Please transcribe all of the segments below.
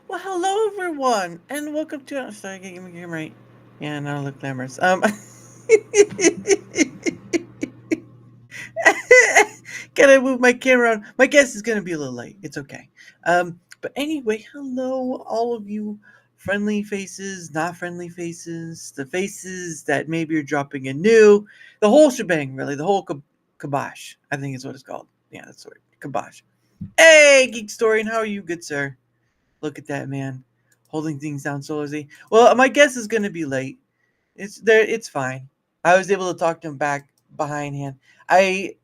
Well, hello everyone, and welcome to. Sorry, give me right. Yeah, now I look glamorous. Can I move my camera on? My guest is gonna be a little late. It's okay. But anyway, hello, all of you friendly faces, not friendly faces, the faces that maybe you're dropping in new, the whole shebang, really, the whole kibosh. I think is what it's called. Yeah, that's the word. Kibosh. Hey, Geek Story, and how are you, good sir? Look at that man, holding things down so easy. Well, my guess is going to be late. It's there. It's fine. I was able to talk to him back behindhand. I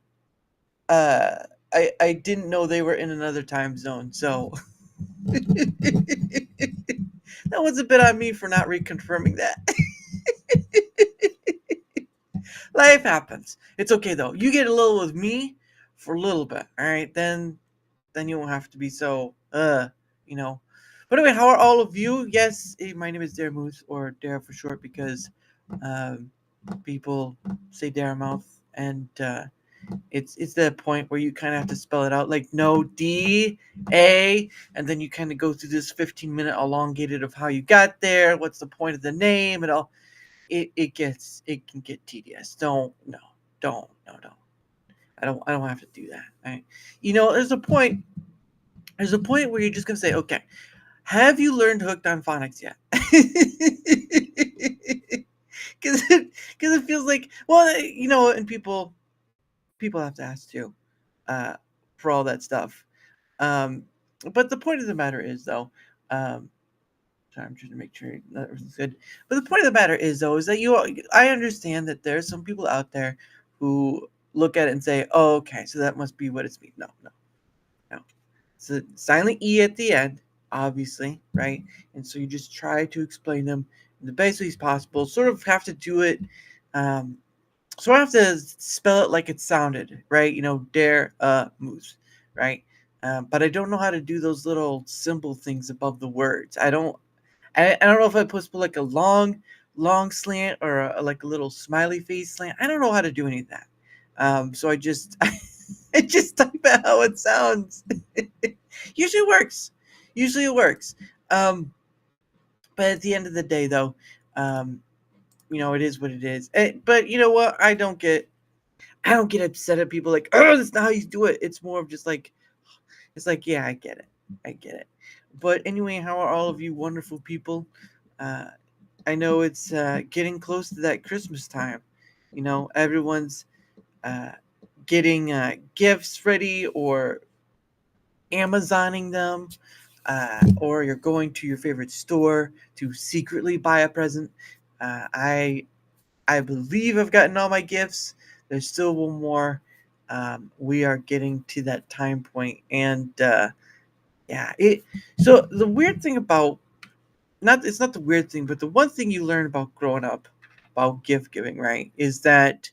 uh I didn't know they were in another time zone, so that was a bit on me for not reconfirming that. Life happens. It's okay though. You get a little with me for a little bit, all right? Then you won't have to be so you know. But anyway, how are all of you? Yes, my name is Daramouthe, or Dara for short, because um, people say Daramouthe, and it's the point where you kind of have to spell it out, like no D-A, and then you kind of go through this 15-minute elongated of how you got there, what's the point of the name, and all. It can get tedious. Don't. I don't have to do that. Right? There's a point where you're just gonna say, okay, have you learned hooked on phonics yet? Because it feels like, well, and people have to ask too, uh, for all that stuff. Um, but the point of the matter is, though, um, sorry, I'm trying to make sure that everything's good. But the point of the matter is, though, is that I understand that there's some people out there who look at it and say, oh, okay, so that must be what it's mean. No. It's a silent E at the end, obviously, right? And so you just try to explain them in the best ways possible. Sort of have to do it. Um, so I have to spell it like it sounded, right? Dare, moves, right? But I don't know how to do those little simple things above the words. I don't know if I put like a long slant or like a little smiley face slant. I don't know how to do any of that. So I just I just type out how it sounds. Usually it works. Usually it works. Um, but at the end of the day, though, um, it is what it is. But you know what? I don't get upset at people like, oh, that's not how you do it. It's more of just like, it's like, yeah, I get it. I get it. But anyway, how are all of you wonderful people? Uh, I know it's getting close to that Christmas time. Everyone's uh, getting gifts ready or Amazoning them, or you're going to your favorite store to secretly buy a present. Uh, I I believe I've gotten all my gifts. There's still one more. We are getting to that time point, and yeah, it. So the weird thing about not it's not the weird thing, but the one thing you learn about growing up about gift giving, right, is that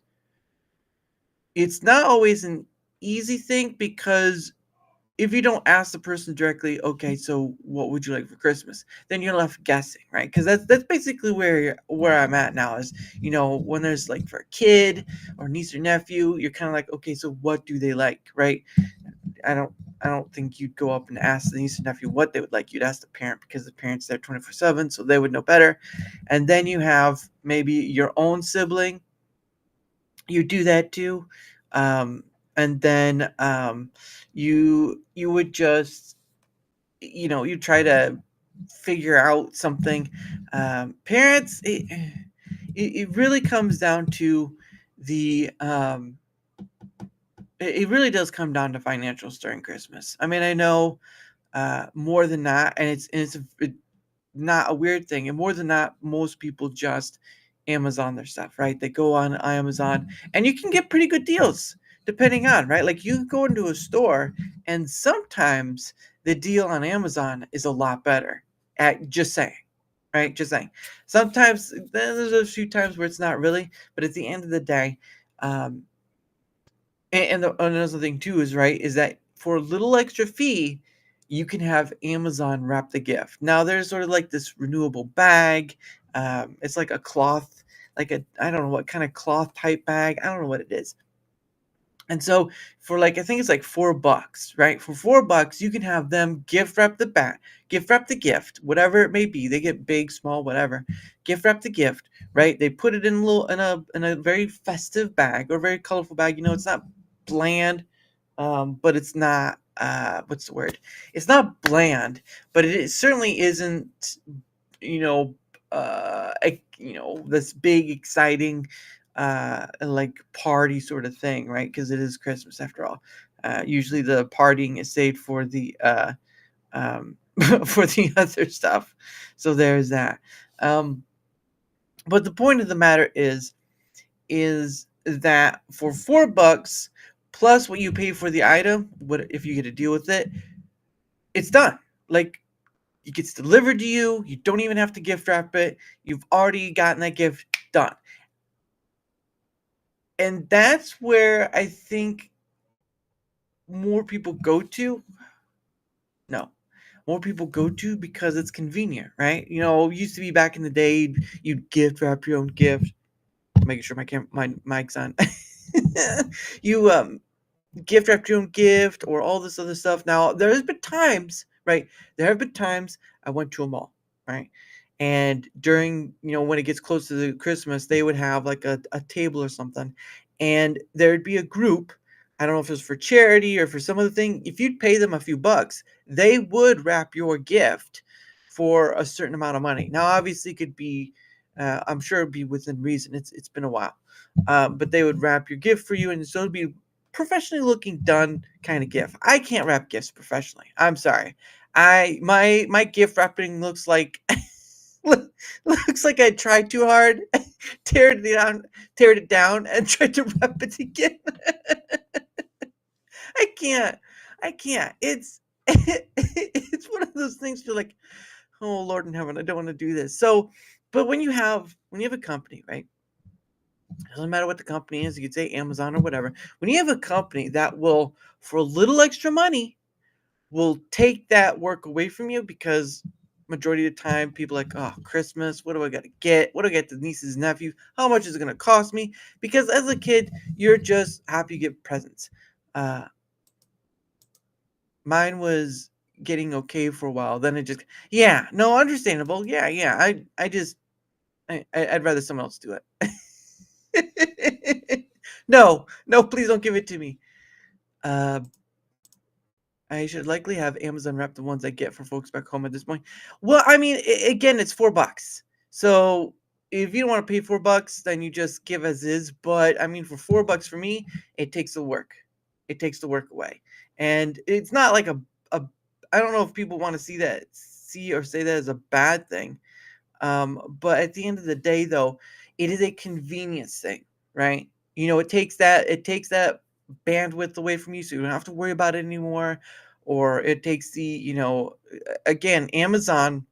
it's not always an easy thing because if you don't ask the person directly, okay, so what would you like for Christmas? Then you're left guessing, right? Because that's basically where I'm at now. Is when there's like for a kid or niece or nephew, you're kind of like, okay, so what do they like, right? I don't I don't think you'd go up and ask the niece or nephew what they would like. You'd ask the parent because the parent's there 24/7, so they would know better. And then you have maybe your own sibling. You do that too, and then you would just you try to figure out something. Parents, it really comes down to the it really does come down to financials during Christmas. I mean, I know more than not, and not a weird thing, and more than not, most people just Amazon their stuff, right? They go on Amazon, and you can get pretty good deals depending on, right? Like you can go into a store, and sometimes the deal on Amazon is a lot better. At just saying, right? Just saying. Sometimes there's a few times where it's not really, but at the end of the day, um, another thing too is right is that for a little extra fee, you can have Amazon wrap the gift. Now there's sort of like this renewable bag. It's like a cloth, like a I don't know what kind of cloth type bag. I don't know what it is, And so for like I think it's like $4, right? For $4, you can have them gift wrap the gift, whatever it may be. They get big, small, whatever. Gift wrap the gift, right? They put it in a little in a very festive bag or very colorful bag. It's not bland, but it's not what's the word? It's not bland, but it certainly isn't you know, this big, exciting, like party sort of thing, right? Because it is Christmas after all. Usually the partying is saved for the for the other stuff. So there's that. Um, but the point of the matter is that for $4 plus what you pay for the item, what if you get to deal with it, it's done. Like it gets delivered to you. You don't even have to gift wrap it. You've already gotten that gift done. And that's where I think more people go to. No, more people go to because it's convenient, right? It used to be back in the day, you'd gift wrap your own gift. Making sure my mic's on. you gift wrap your own gift or all this other stuff. Now, there has been times, right? There have been times I went to a mall, right? And during, when it gets close to the Christmas, they would have like a table or something. And there'd be a group. I don't know if it was for charity or for some other thing. If you'd pay them a few bucks, they would wrap your gift for a certain amount of money. Now, obviously, it could be, I'm sure it'd be within reason. It's been a while. But they would wrap your gift for you. And so it'd be professionally looking done kind of gift. I can't wrap gifts professionally. I'm sorry. My gift wrapping looks like looks like I tried too hard, teared it down, and tried to wrap it again. I can't. I can't. It's one of those things you're like, oh Lord in heaven, I don't want to do this. So, but when you have a company, right? Doesn't matter what the company is. You could say Amazon or whatever. When you have a company that will, for a little extra money, will take that work away from you because majority of the time people are like, oh, Christmas, what do I got to get? What do I get to nieces and nephews? How much is it going to cost me? Because as a kid, you're just happy you get presents. Uh, Mine was getting okay for a while. Then it just, yeah, no, understandable. Yeah, yeah. I'd rather someone else do it. No, no, please don't give it to me. Uh, I should likely have Amazon wrap the ones I get for folks back home at this point. Well, I mean, again, it's $4. So if you don't want to pay $4, then you just give as is. But I mean, for $4 for me, it takes the work. It takes the work away, and it's not like a. I don't know if people want to see or say that as a bad thing. But at the end of the day, though, it is a convenience thing, right? It takes that bandwidth away from you, so you don't have to worry about it anymore. Or it takes again, Amazon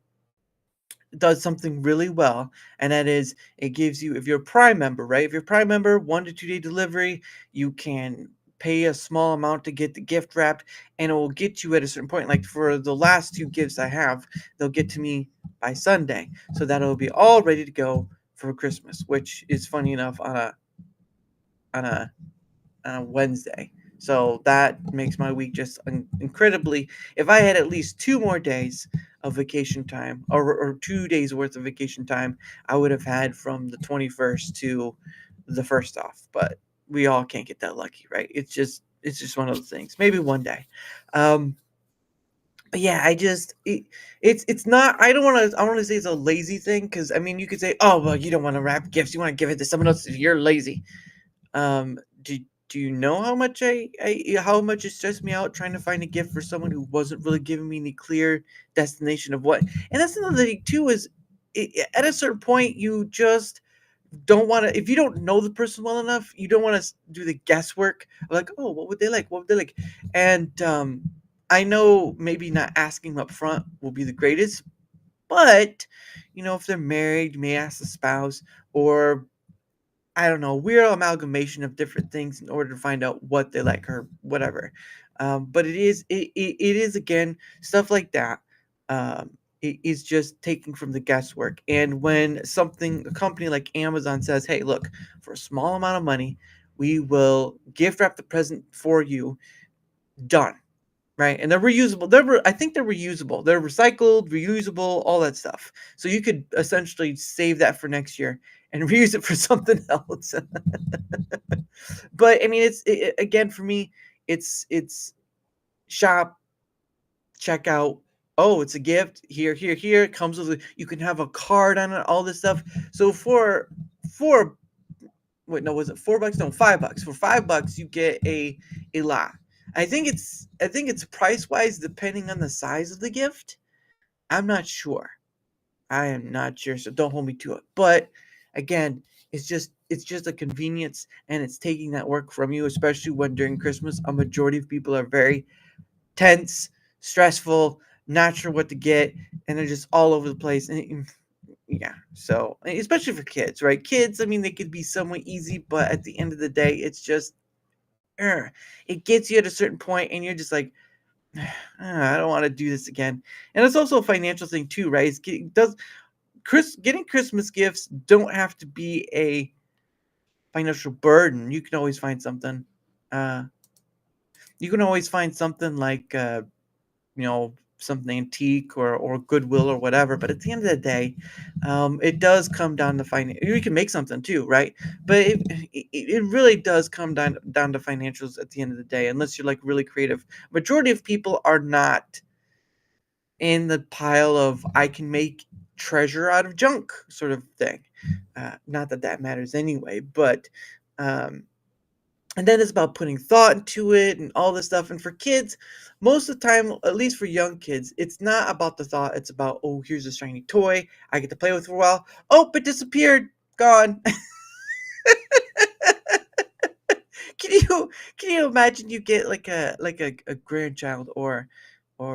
does something really well, and that is it gives you, if you're a Prime member, right? If you're a Prime member, 1 to 2 day delivery, you can pay a small amount to get the gift wrapped, and it will get you at a certain point. Like for the last two gifts I have, they'll get to me by Sunday, so that it'll be all ready to go for Christmas, which is funny enough on a Wednesday. So that makes my week just incredibly. If I had at least 2 more days of vacation time, or 2 days worth of vacation time, I would have had from the 21st to the first off. But we all can't get that lucky, right? It's just one of those things. Maybe one day. Um, but yeah, it's not. I don't want to. I want to say it's a lazy thing because I mean you could say, oh well, you don't want to wrap gifts. You want to give it to someone else. You're lazy. Do you know how much how much it stressed me out trying to find a gift for someone who wasn't really giving me any clear destination of what? And that's another thing too is at a certain point you just don't want to, if you don't know the person well enough, you don't want to do the guesswork of like, oh, what would they like? What would they like? And I know maybe not asking them up front will be the greatest, but if they're married, you may ask the spouse, or I don't know, weird amalgamation of different things in order to find out what they like or whatever. But it is again stuff like that. It is just taking from the guesswork. And when a company like Amazon says, "Hey, look, for a small amount of money, We will gift wrap the present for you. Done. Right, and they're reusable. I think they're reusable. They're recycled, reusable, all that stuff. So you could essentially save that for next year and reuse it for something else. But I mean, again for me, it's shop, checkout. Oh, it's a gift. Here. It comes with you can have a card on it, all this stuff. So for wait, no, was it $4? No, $5. For $5, you get a lot. I think it's price wise depending on the size of the gift. I'm not sure. I am not sure, so don't hold me to it. But again, it's just a convenience, and it's taking that work from you, especially when during Christmas a majority of people are very tense, stressful, not sure what to get, and they're just all over the place. And yeah, so especially for kids, right? Kids, I mean, they could be somewhat easy, but at the end of the day, it's just it gets you at a certain point, and you're just like, I don't want to do this again. And it's also a financial thing too, right? Getting Christmas gifts don't have to be a financial burden. You can always find something. Uh, you can always find something like something antique or Goodwill or whatever. But at the end of the day, it does come down to finance. You can make something too, right? But it really does come down to financials at the end of the day, unless you're like really creative. Majority of people are not in the pile of I can make treasure out of junk sort of thing. Not that that matters anyway, but um, and then it's about putting thought into it and all this stuff. And for kids, most of the time, at least for young kids, it's not about the thought. It's about, oh, here's a shiny toy I get to play with for a while. Oh, it disappeared, gone. Can you imagine you get like a grandchild or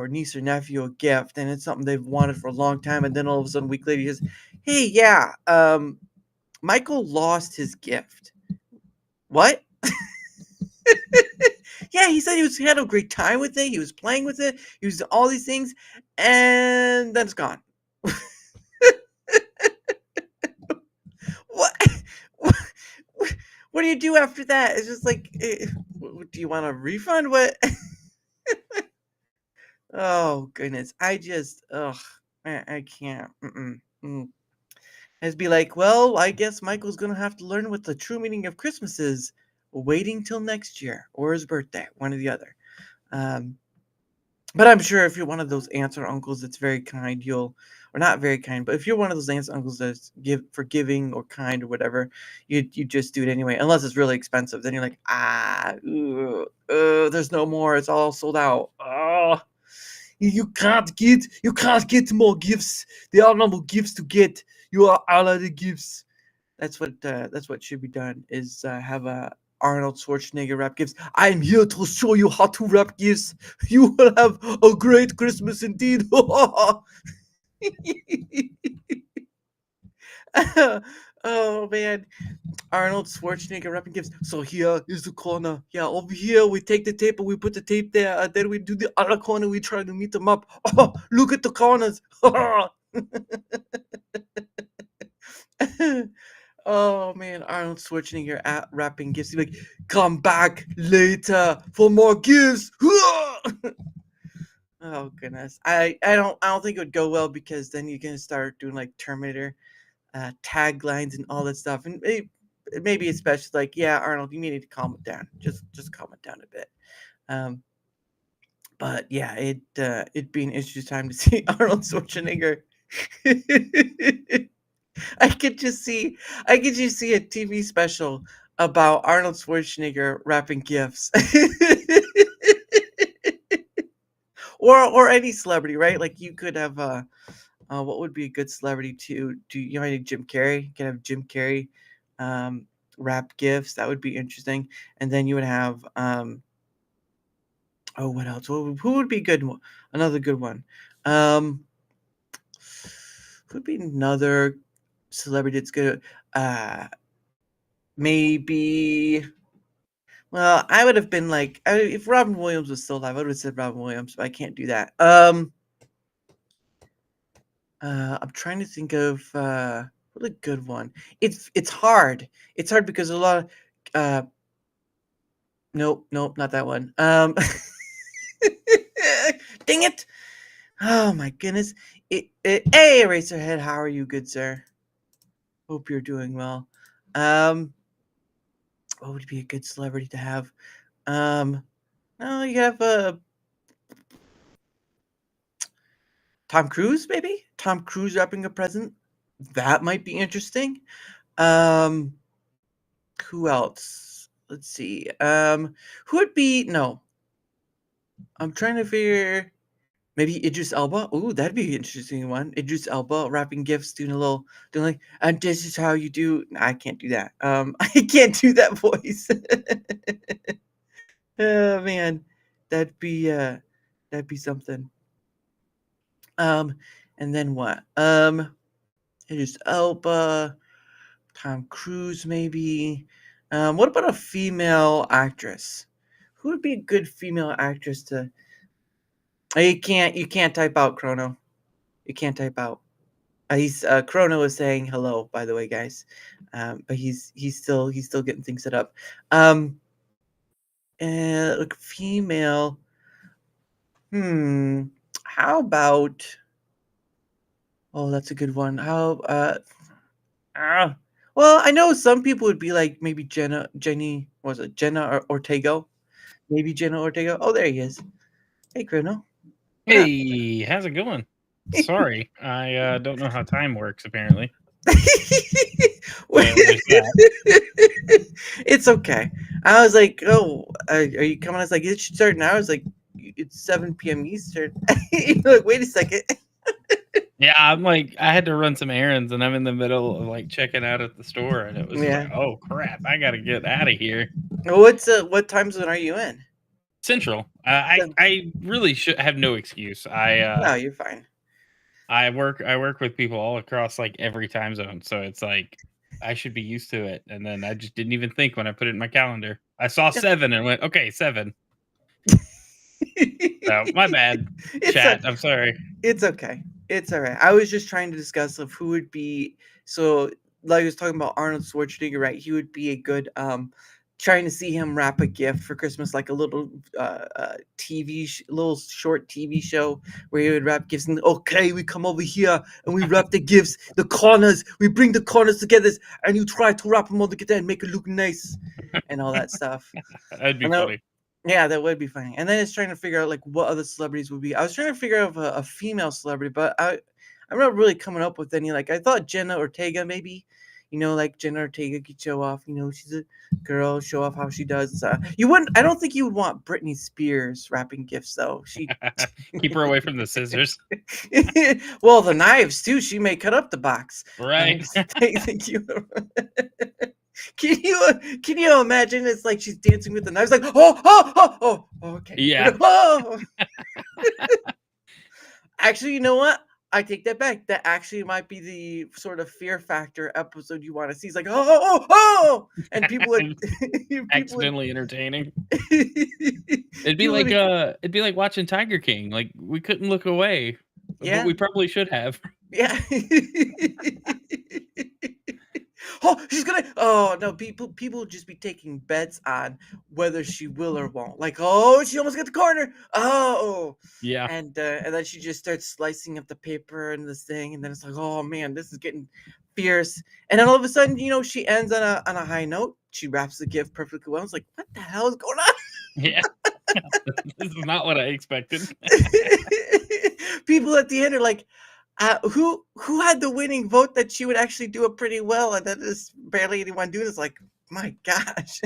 niece or nephew a gift, and it's something they've wanted for a long time, and then all of a sudden a week later he says, hey, yeah, Michael lost his gift. What? Yeah, he said he had a great time with it, he was playing with it, he was doing all these things, and then it's gone. What? What do you do after that? It's just like, do you want a refund? What? Oh goodness, I can't. I'd be like, well, I guess Michael's gonna have to learn what the true meaning of Christmas is, waiting till next year or his birthday, one or the other. Um, but I'm sure if you're one of those aunts or uncles that's very kind, or not very kind, but if you're one of those aunts and uncles that's forgiving or kind or whatever, you just do it anyway, unless it's really expensive. Then you're like, there's no more. It's all sold out. Oh. You can't get more gifts. There are no more gifts to get. You are out of the gifts. That's what should be done is have a Arnold Schwarzenegger wrap gifts. I'm here to show you how to wrap gifts. You will have a great Christmas indeed. Oh man, Arnold Schwarzenegger wrapping gifts. So here is the corner. Yeah, over here we take the tape and we put the tape there. And then we do the other corner. We try to meet them up. Oh, look at the corners. Oh man, Arnold Schwarzenegger wrapping gifts. He's like, come back later for more gifts. Oh goodness, I don't think it would go well because then you're gonna start doing like Terminator taglines and all that stuff, and maybe especially like, yeah, Arnold, you may need to calm it down. Just calm it down a bit. Um, but yeah, it'd be an interesting time to see Arnold Schwarzenegger. I could just see I could just see a TV special about Arnold Schwarzenegger wrapping gifts. Or any celebrity, right? Like you could have what would be a good celebrity to do, Jim Carrey? You can have Jim Carrey um wrap gifts. That would be interesting. And then you would have oh, what else? Who would be good? Another good one. Um who would be another celebrity that's good? Maybe. Well, I would have been like, if Robin Williams was still alive, I would have said Robin Williams, but I can't do that. I'm trying to think of what a good one. It's hard. It's hard because a lot of Nope, nope, not that one. Dang it! Oh my goodness. Hey, Eraserhead, how are you, good sir? Hope you're doing well. Um, what would be a good celebrity to have? No, you have Tom Cruise, maybe? Tom Cruise wrapping a present. That might be interesting. Um, who else? Let's see. Who would be no? I'm trying to figure. Maybe Idris Elba. Ooh, that'd be an interesting one. Idris Elba wrapping gifts, doing like, and this is how you do. Nah, I can't do that. I can't do that voice. Oh man, that'd be that'd be something. Um, and then what? Idris Elba, Tom Cruise, maybe. What about a female actress? Who would be a good female actress to? Oh, you can't type out Chrono. You can't type out. He's Chrono is saying hello, by the way, guys. But he's still getting things set up. And look, female. Hmm. How about? Oh, that's a good one. How? Ah, well, I know some people would be like maybe Jenny. What was it Jenna or Ortega? Maybe Jenna Ortega. Oh, there he is. Hey, Chrono. What up? Hey, how's it going? Sorry, I don't know how time works. Apparently, there's that. It's okay. I was like, "Oh, are you coming?" I was like, "It should start now." I was like, "It's 7 p.m. Eastern." You're like, "Wait a second." Yeah, I'm like, I had to run some errands, and I'm in the middle of like checking out at the store, and it was just Yeah. like, oh crap, I gotta get out of here. What time zone are you in? Central. I really should have no excuse. No, you're fine. I work with people all across like every time zone, so it's like I should be used to it. And then I just didn't even think when I put it in my calendar. I saw 7 and went, okay, 7. So my bad, it's a chat. I'm sorry. It's okay. It's all right. I was just trying to discuss of who would be so like I was talking about Arnold Schwarzenegger, right? He would be a good trying to see him wrap a gift for Christmas, like a little little short TV show where he would wrap gifts. And okay, we come over here and we wrap the gifts, the corners. We bring the corners together, and you try to wrap them all together and make it look nice, and all that stuff. That'd be And funny. yeah, that would be funny. And then it's trying to figure out like what other celebrities would be. I was trying to figure out a female celebrity, but I'm not really coming up with any. Like I thought Jenna Ortega maybe, like Jenna Ortega could show off. She's a girl, show off how she does. You wouldn't. I don't think you would want Britney Spears wrapping gifts though. She, Keep her away from the scissors. well, the knives too. She may cut up the box. Right. Thank you. Can you imagine? It's like she's dancing with the knives, like okay, Yeah. oh. Actually, you know what? I take that back. That actually might be the sort of fear factor episode you want to see. It's like and people would people would Accidentally entertaining. people would It'd be like watching Tiger King. Like we couldn't look away, but yeah we probably should have. yeah. Oh, she's gonna. Oh no, people would just be taking bets on whether she will or won't. Like, oh, she almost got the corner. Oh, Yeah. and then she just starts slicing up the paper and this thing, and then it's like, oh man, this is getting fierce. And then all of a sudden, she ends on a high note. She wraps the gift perfectly well. It's like, what the hell is going on? Yeah. This is not what I expected. People at the end are like, who had the winning vote that she would actually do it pretty well, and then there's barely anyone doing it. It's like, my gosh.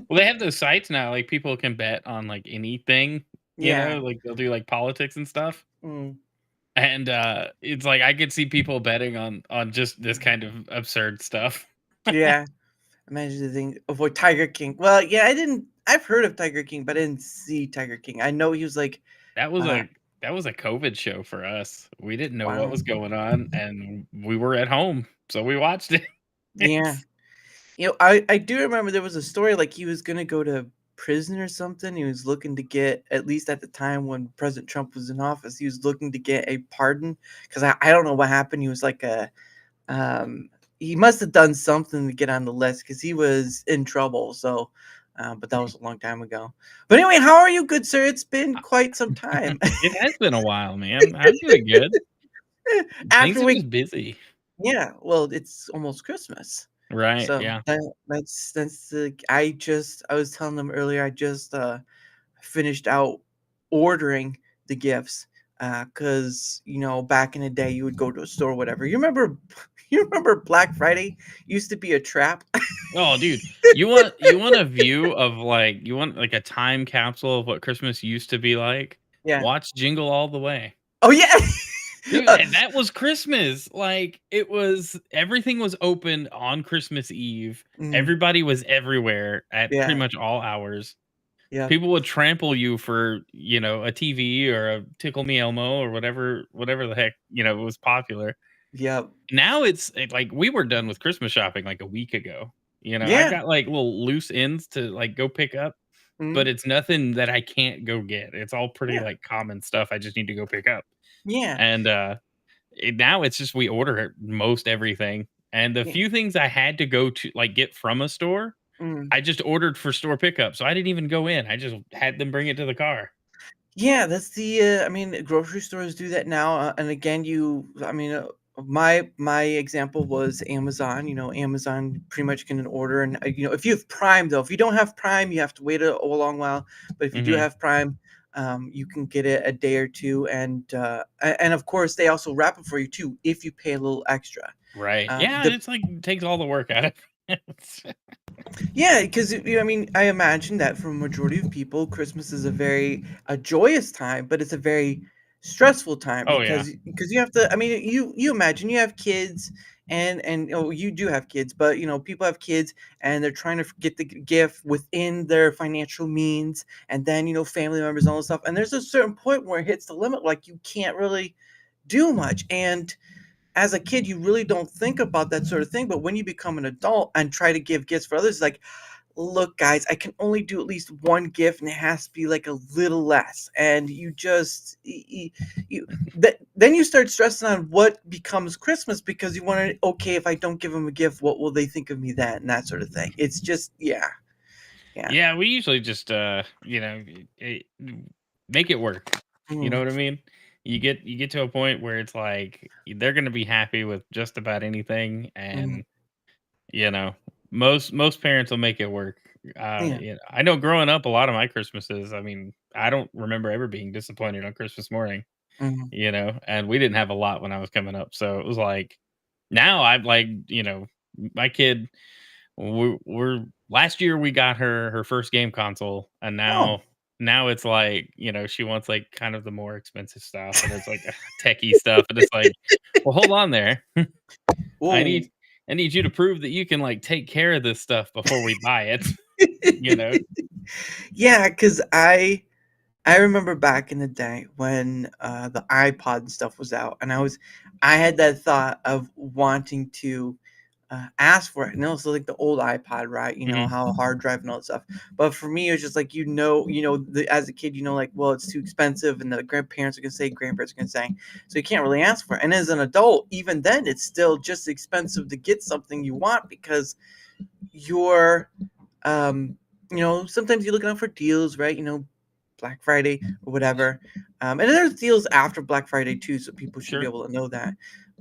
Well, they have those sites now, like people can bet on like anything, Yeah. like they'll do like politics and stuff. Mm, And it's like I could see people betting on just this kind of absurd stuff. yeah. Imagine the thing. Avoid Tiger King. Well, yeah, I've heard of Tiger King, but I didn't see Tiger King. I know he was like, That was uh, a that was a COVID show for us. We didn't know what wow. was going on, and we were at home, so we watched it. Yeah. I do remember there was a story like he was gonna go to prison or something. He was looking to get, at least at the time when President Trump was in office, he was looking to get a pardon because I don't know what happened. He was like he must have done something to get on the list because he was in trouble. So but that was a long time ago. But anyway, how are you, good sir? It's been quite some time. It has been a while, man. I'm doing good. Things After are we, just busy. yeah, well, it's almost Christmas, Right, so yeah. that's the. I was telling them earlier. I just finished out ordering the gifts because back in the day you would go to a store, whatever. You remember? You remember Black Friday used to be a trap. Oh, dude, you want a view of, like you want, like, a time capsule of what Christmas used to be like? Yeah. Watch Jingle All the Way. Oh yeah. Dude, Uh, and that was Christmas. Like, it was everything was open on Christmas Eve. mm, Everybody was everywhere at pretty yeah. much all hours. Yeah. People would trample you for, a TV or a Tickle Me Elmo or whatever the heck, was popular. Yeah. Now like, we were done with Christmas shopping, like, a week ago. I Yeah. got, like, little loose ends to, like, go pick up, Mm, but it's nothing that I can't go get. It's all pretty, yeah. like, common stuff I just need to go pick up. Yeah. And, now it's just we order most everything, and the Yeah. few things I had to go to, like, get from a store, Mm. I just ordered for store pickup, so I didn't even go in. I just had them bring it to the car. Yeah, that's the. I mean, grocery stores do that now, and again, I mean, my example was Amazon. Amazon pretty much can order, and if you have Prime, though, if you don't have Prime, you have to wait a long while. But if you do Mhm. have Prime, you can get it a day or two, and of course, they also wrap it for you too if you pay a little extra. Right. Yeah, and The it's like takes all the work out of it. Yeah, because I mean, I imagine that for a majority of people, Christmas is a joyous time, but it's a very stressful time Oh, yeah. because you have to. I mean, you imagine you have kids, and you do have kids, but people have kids and they're trying to get the gift within their financial means, and then family members and all this stuff, and there's a certain point where it hits the limit, like you can't really do much, and as a kid, you really don't think about that sort of thing. But when you become an adult and try to give gifts for others, like, look, guys, I can only do at least one gift, and it has to be like a little less. And you just, then you start stressing on what becomes Christmas because you want to, okay, if I don't give them a gift, what will they think of me then? And that sort of thing. It's just, yeah, yeah. Yeah, we usually just, make it work. You know Mm, what I mean? You get to a point where it's like they're gonna be happy with just about anything, mm, and most parents will make it work. yeah. I know growing up, a lot of my Christmases, I mean, I don't remember ever being disappointed on Christmas morning, Mm, and we didn't have a lot when I was coming up, so it was like now I'm like, my kid, we're last year we got her first game console, and oh. now it's like, she wants like kind of the more expensive stuff, and it's like techie stuff, and it's like, well, hold on there. I Whoa. need I need you to prove that you can, like, take care of this stuff before we buy it, you know? Yeah, because I remember back in the day when the iPod and stuff was out, and I had that thought of wanting to ask for it. And also like the old iPod, right? Mhm. How hard drive and all that stuff. But for me, it was just like as a kid, like, well, it's too expensive, and the grandparents are gonna say, grandparents are gonna say, so you can't really ask for it. And as an adult, even then, it's still just expensive to get something you want because you're um sometimes you're looking out for deals, right? Black Friday or whatever. And there's deals after Black Friday too, so people should be Sure. able to know that.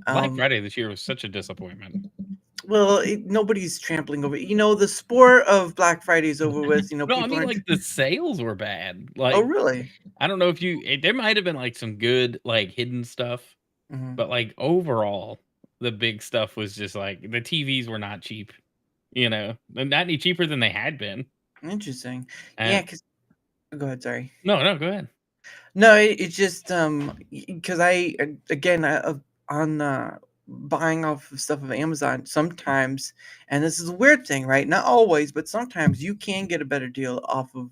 Black Um, Friday this year was such a disappointment. well, nobody's trampling over. The sport of Black Friday is over with. No, I People mean, aren't. like, the sales were bad. Oh, Like, really? I don't know if there might have been, like, some good, like, hidden stuff, Hmm. but, like, overall, the big stuff was just, like, the TVs were not cheap, and not any cheaper than they had been, Interesting. Yeah. and Cause go ahead. Sorry. no, no, go ahead. No, it's just because again on buying off of stuff of Amazon sometimes, and this is a weird thing, right? Not always, but sometimes you can get a better deal off of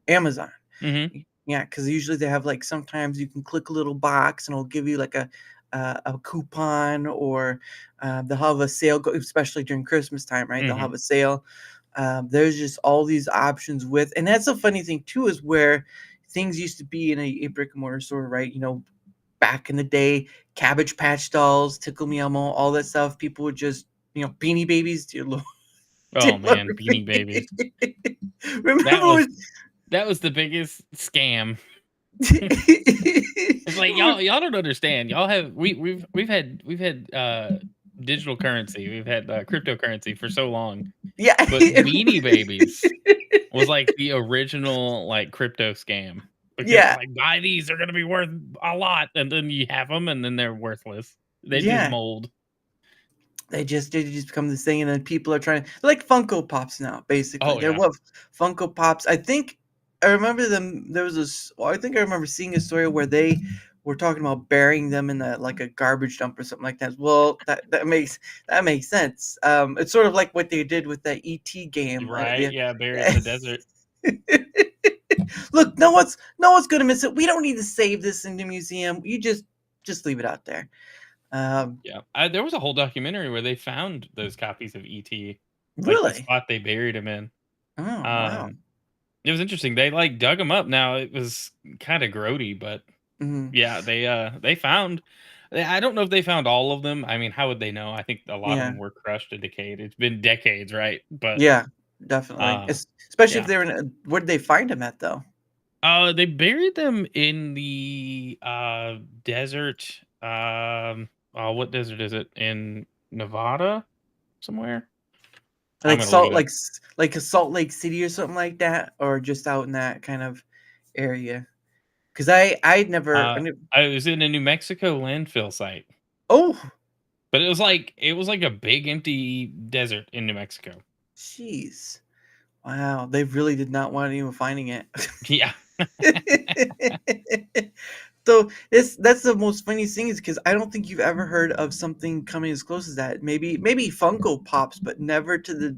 Amazon. Mhm. Yeah, because usually they have like sometimes you can click a little box and it'll give you like a coupon, or they'll have a sale, especially during Christmas time, right? They'll Mhm. have a sale. There's just all these options and that's the funny thing too, is where things used to be in a brick and mortar store, right? Back in the day, Cabbage Patch Dolls, Tickle Me Elmo, all that stuff. People would just, Beanie Babies, dear Lord. Oh man, Beanie Babies. Remember when That was the biggest scam. It's like Remember- y'all don't understand. Y'all have we've had digital currency. We've had cryptocurrency for so long. yeah. But Beanie Babies was like the original like crypto scam because it's Yeah. like buy these, they're gonna be worth a lot, and then you have them, and then they're worthless. They just Yeah. mold. They just become this thing, and then people are trying like Funko Pops now. Basically, Oh they're yeah, what Funko Pops. I think I remember them. There was this. Well, I think I remember seeing a story where they were talking about burying them in like a garbage dump or something like that. Well, that makes sense. It's sort of like what they did with that ET game. right. Yeah. Yeah, bury it in the desert. Look, no one's gonna miss it. We don't need to save this in the museum. You just leave it out there. Um, Yeah, there was a whole documentary where they found those copies of ET, like the really? spot they buried him in. Oh wow. Um, it was interesting. They like dug him up. Now it was kind of grody, but Hmm. yeah, they found. I don't know if they found all of them. I mean, how would they know? I think a lot of Yeah. them were crushed and decayed. It's been decades, right? But Yeah, definitely. uh, Especially if yeah. they were in where'd they find him at though? They buried them in the desert. Oh, what desert is it? In Nevada, somewhere. I'm Like gonna look Salt it up. like a Salt Lake City or something like that, or just out in that kind of area? Because I never. I was in a New Mexico landfill site, Oh, but it was like a big empty desert in New Mexico. jeez, wow, they really did not want anyone finding it. Yeah. So that's the most funniest thing is because I don't think you've ever heard of something coming as close as that. Maybe Funko Pops, but never to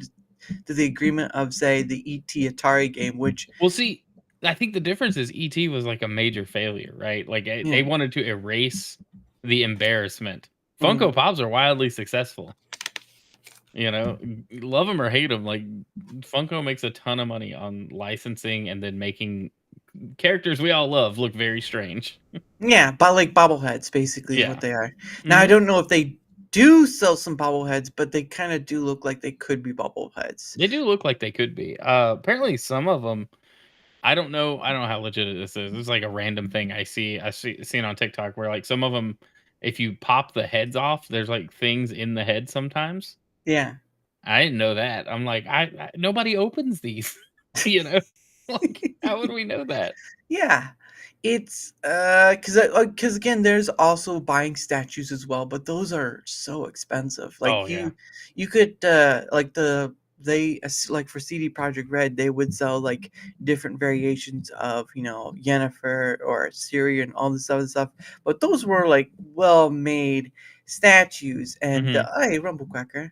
the agreement of say the ET Atari game, which Well, see, I think the difference is ET was like a major failure, right? Like they yeah. wanted to erase the embarrassment. Funko Mhm. Pops are wildly successful. You know, love them or hate them, like Funko makes a ton of money on licensing and then making characters we all love look very strange. Yeah, but like bobbleheads basically is what Yeah. they are. Now I Hmm. don't know if they do sell some bobbleheads, but they kind of do look like they could be bobbleheads. They do look like they could be. Apparently some of them. I don't know how legit this is. This is like a random thing I see seen on TikTok where like some of them, if you pop the heads off, there's like things in the head sometimes. Yeah. I didn't know that. I'm like, I nobody opens these, you know? Like, how would we know that? Yeah. It's because again, there's also buying statues as well, but those are so expensive. Oh Like yeah. you could like like for CD Project Red, they would sell like different variations of Yennefer or Syria and all this other stuff, but those were like well made statues. And Hmm. hey, Rumblecracker,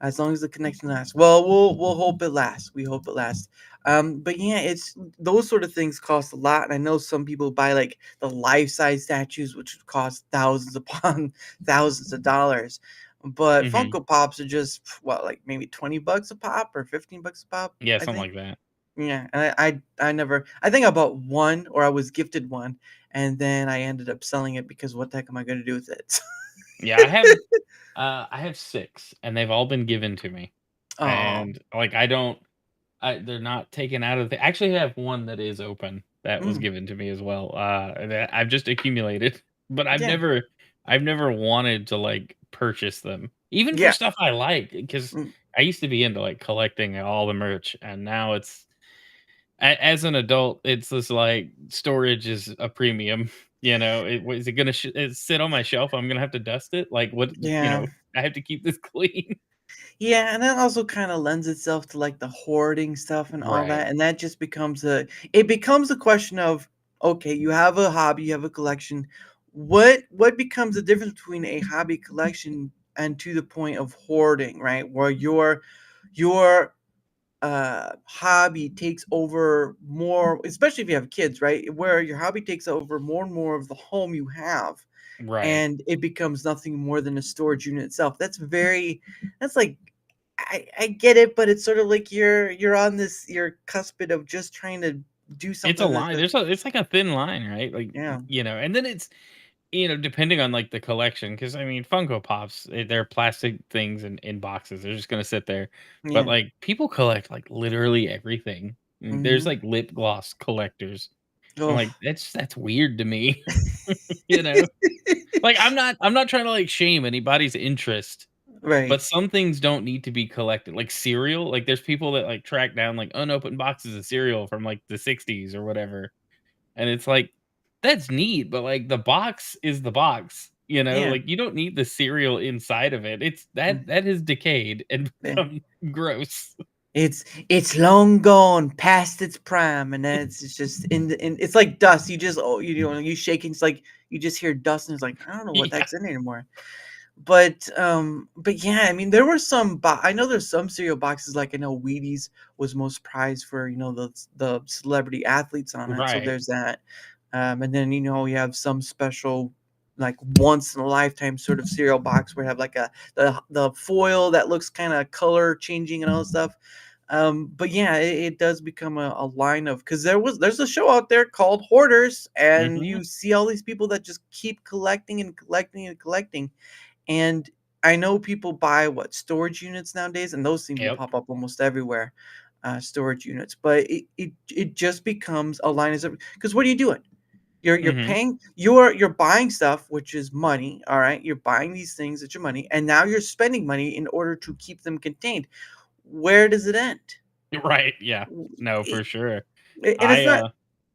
as long as the connection lasts. Well, we'll hope it lasts. We hope it lasts. But yeah, it's those sort of things cost a lot, and I know some people buy like the life size statues, which would cost thousands upon thousands of dollars. But Hmm. Funko Pops are just what, like maybe $20 a pop or $15 a pop, Yeah, I something think. like that. Yeah, and I never. I think I bought one, or I was gifted one, and then I ended up selling it because what the heck am I going to do with it? Yeah, I have 6 and they've all been given to me. Oh, And like I don't they're not taken out of the actually I have one that is open that was mm, given to me as well. That I've just accumulated, but yeah, I've never wanted to like purchase them. Even for yeah. stuff I like cuz Mm. I used to be into like collecting all the merch and now it's as an adult it's just like storage is a premium, you know. Is it going to sit on my shelf? I'm going to have to dust it. Like what, you Yeah. know, I have to keep this clean. Yeah, and that also kind of lends itself to like the hoarding stuff and all Right. that. And that just becomes a question of, okay, you have a hobby, you have a collection. What becomes the difference between a hobby collection and to the point of hoarding, right? Where your hobby takes over more, especially if you have kids, right? Where your hobby takes over more and more of the home you have, Right. and it becomes nothing more than a storage unit itself. That's like I get it, but it's sort of like you're on this you're cuspid of just trying to do It's a something that's line. It's like a thin line, right? Like, yeah. you know, and then it's depending on, like, the collection, because I mean, Funko Pops, they're plastic things in boxes, they're just gonna sit there, but, Yeah. like, people collect, like, literally everything. There's, Mhm. like, lip gloss collectors. I'm Oh. like, that's weird to me, you know? Like, I'm not trying to, like, shame anybody's interest, but Right. some things don't need to be collected, like cereal, like, there's people that, like, track down, like, unopened boxes of cereal from, like, the '60s or whatever. And it's like, that's neat, but, like, the box is the box, Yeah. Like, you don't need the cereal inside of it. It's Mm, that has decayed and yeah. become gross. It's long gone past its prime, and then it's just in it's like dust. You just you shake and it's like you just hear dust, and it's like I don't know what Yeah, that's in anymore. But yeah, I mean, there were some. I know there's some cereal boxes. Like I know Wheaties was most prized for the celebrity athletes on it. So right. there's that. And then you have some special, like once in a lifetime sort of cereal box where you have like the foil that looks kind of color changing and all that stuff. But yeah, it does become a line of because there's a show out there called Hoarders, and Mhm. you see all these people that just keep collecting and collecting and collecting and I know people buy what storage units nowadays, and those seem to Yep. pop up almost everywhere, storage units. But it just becomes a line as because what are you doing? You're Mhm. paying you're buying stuff, which is money. All right, you're buying these things that your money, and now you're spending money in order to keep them contained. Where does it end? Right, yeah. W- No, it- for sure. and it's I, not. uh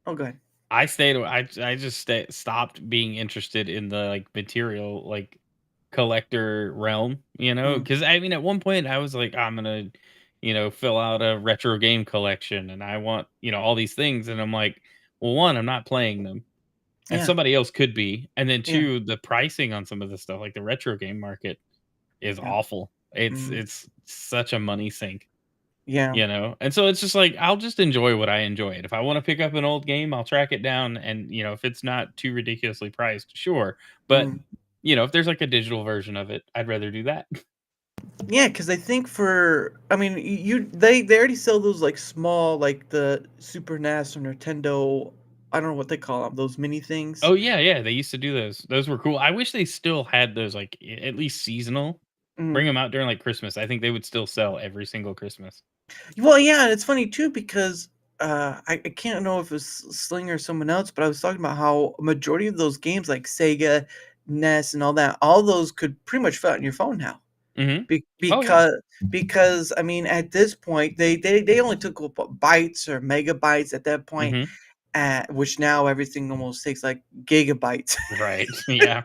Oh, go ahead. I stayed I just stopped being interested in the, like, material, like, collector realm, Mm, because I mean, at one point, I was like, "I'm gonna, fill out a retro game collection, and I want, all these things," and I'm like, "Well, 1, I'm not playing them, and yeah, somebody else could be, and then yeah, 2, the pricing on some of the stuff, like the retro game market is yeah, awful. It's mm, it's such a money sink." yeah, And so it's just like, I'll just enjoy what I enjoyed. If I wanna pick up an old game, I'll track it down and, if it's not too ridiculously priced, sure. But, mm. if there's like a digital version of it, I'd rather do that. Yeah, because I think I mean, they already sell those like small, like the Super NES or Nintendo. I don't know what they call them, those mini things. Oh, yeah, yeah, they used to do those. Those were cool. I wish they still had those, like, at least seasonal. Bring Mm. them out during, like, Christmas. I think they would still sell every single Christmas. Well, yeah, and it's funny too because I can't know if it's Sling or someone else, but I was talking about how a majority of those games, like Sega, NES, and all those could pretty much fit on your phone now. Mhm. Be Oh, yeah. because, I mean, at this point, they only took up bytes or megabytes at that point, Mhm. which now everything almost takes, like, gigabytes. Right. Yeah.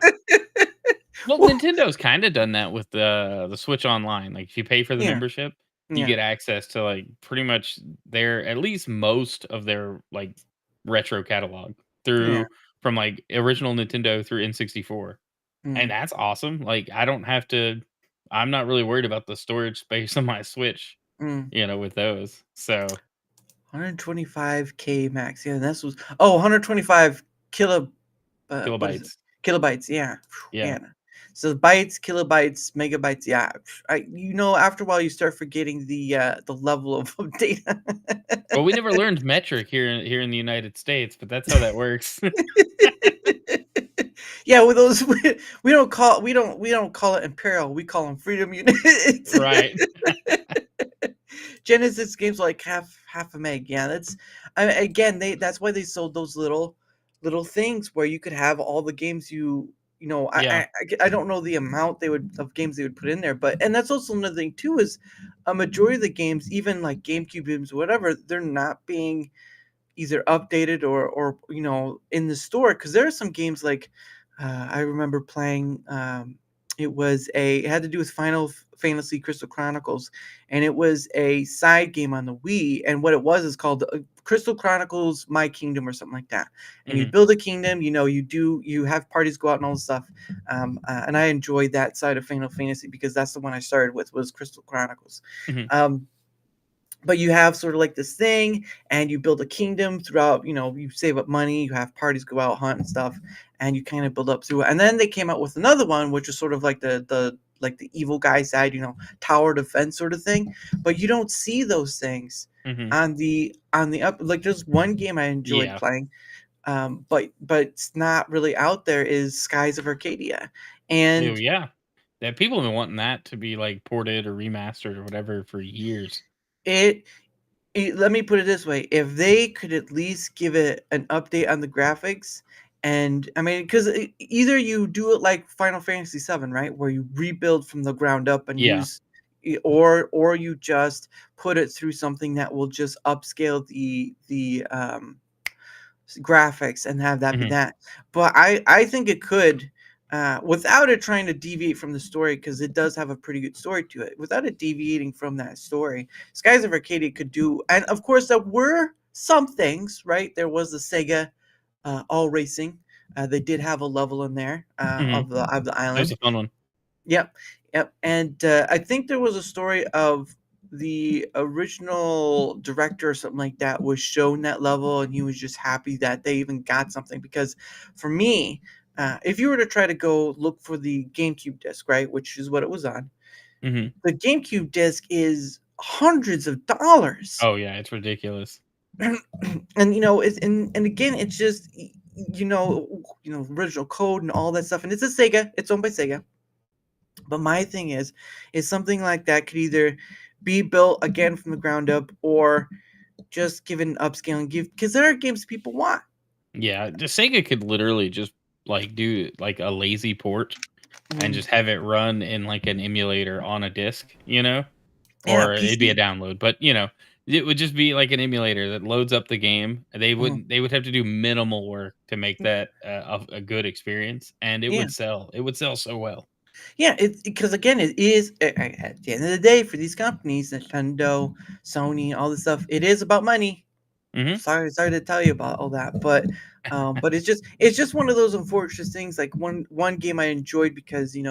Well, Well Nintendo's kinda done that with the Switch Online. Like, if you pay for the yeah, membership, you yeah, get access to, like, pretty much their at least most of their, like, retro catalog yeah, through from, like, original Nintendo through N64, and mm, that's awesome. Like, I'm not really worried about the storage space on my Switch, mm. with those. So 125K max, yeah, this was 125 what is it? kilobytes. Kilobytes, yeah, Yeah. man. So bytes, kilobytes, megabytes, yeah, after a while, you start forgetting the level of data. Well, we never learned metric here in the United States, but that's how that works. Yeah, with those we don't call it imperial, we call them freedom units. Right. Genesis games are like half a meg. Yeah, again that's why they sold those little things where you could have all the games Yeah. I don't know the amount they would of games they would put in there, but and that's also another thing too is a majority of the games, even like GameCube games, whatever, they're not being either updated or in the store because there are some games like I remember playing it had to do with Fantasy Crystal Chronicles, and it was a side game on the Wii, and what it was is called Crystal Chronicles My Kingdom or something like that. And you Mhm. build a kingdom, you have parties go out and all this stuff. And I enjoyed that side of Final Fantasy because that's the one I started with was Crystal Chronicles. Mhm. um, but you have sort of like this thing and you build a kingdom throughout, you save up money, you have parties go out hunt and stuff, and you kind of build up through it. And then they came out with another one which is sort of like the evil guy side, tower defense sort of thing, but you don't see those things Mhm. on the up. Like there's one game I enjoyed Yeah. playing, but it's not really out there is Skies of Arcadia, Oh, and yeah. That people have been wanting that to be, like, ported or remastered or whatever for years. it let me put it this way, if they could at least give it an update on the graphics, and I mean, because either you do it like Final Fantasy VII, right, where you rebuild from the ground up and Yeah. use, or you just put it through something that will just upscale the graphics and have that be Mhm. that. But I think it could, without it trying to deviate from the story, because it does have a pretty good story to it. Without it deviating from that story, Skies of Arcadia could do, and of course there were some things, right? There was the Sega All Racing. They did have a level in there Mhm. of the That was island. a fun one. Yep, yep, and, I think there was a story of the original director or something like that was shown that level, and he was just happy that they even got something because for me, if you were to try to go look for the GameCube disc, right, which is what it was on, Mhm. the GameCube disc is hundreds of dollars. Oh, yeah, it's ridiculous. And, and again, it's just, original code and all that stuff, and it's a Sega, it's owned by Sega. But my thing is something like that could either be built again from the ground up or just given upscaling give because there are games people want. Yeah, the Sega could literally just, like, do, like, a lazy port and Mm, just have it run in, like, an emulator on a disc, you know? yeah, Or it'd be a PC. download, but, it would just be like an emulator that loads up the game. Mhm. They would have to do minimal work to make that a good experience, and it Yeah, would sell. It would sell so well. yeah. It's because again, it is at the end of the day for these companies, Nintendo, Sony, all this stuff. It is about money. Mhm, Sorry to tell you about all that, but it's just one of those unfortunate things. Like one game I enjoyed because it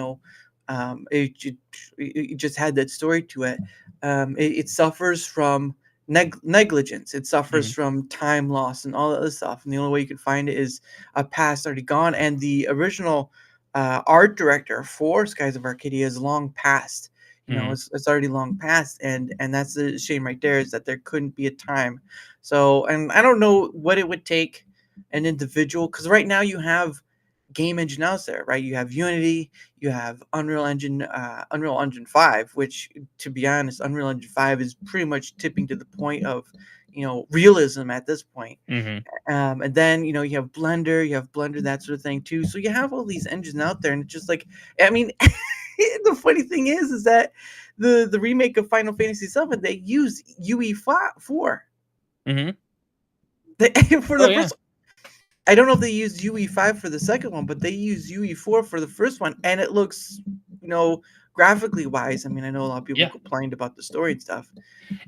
just had that story to it. It suffers from negligence. It suffers mhm, from time loss and all that other stuff. And the only way you can find it is a past already gone. And the original art director for Skies of Arcadia is long past. mhm. It's already long past, and that's the shame right there is that there couldn't be a time. So, and I don't know what it would take an individual because right now you have game engine out there, right? You have Unity, you have Unreal Engine 5, which to be honest, Unreal Engine 5 is pretty much tipping to the point of, realism at this point. Mhm. And then, you have Blender, that sort of thing too. So you have all these engines out there, and it's just like, I mean, the funny thing is that the remake of Final Fantasy VII they use UE4. Mhm. They, for Oh, the yeah. first, I don't know if they used UE5 for the second one, but they used UE4 for the first one, and it looks, graphically wise. I mean, I know a lot of people Yeah. complained about the story and stuff, but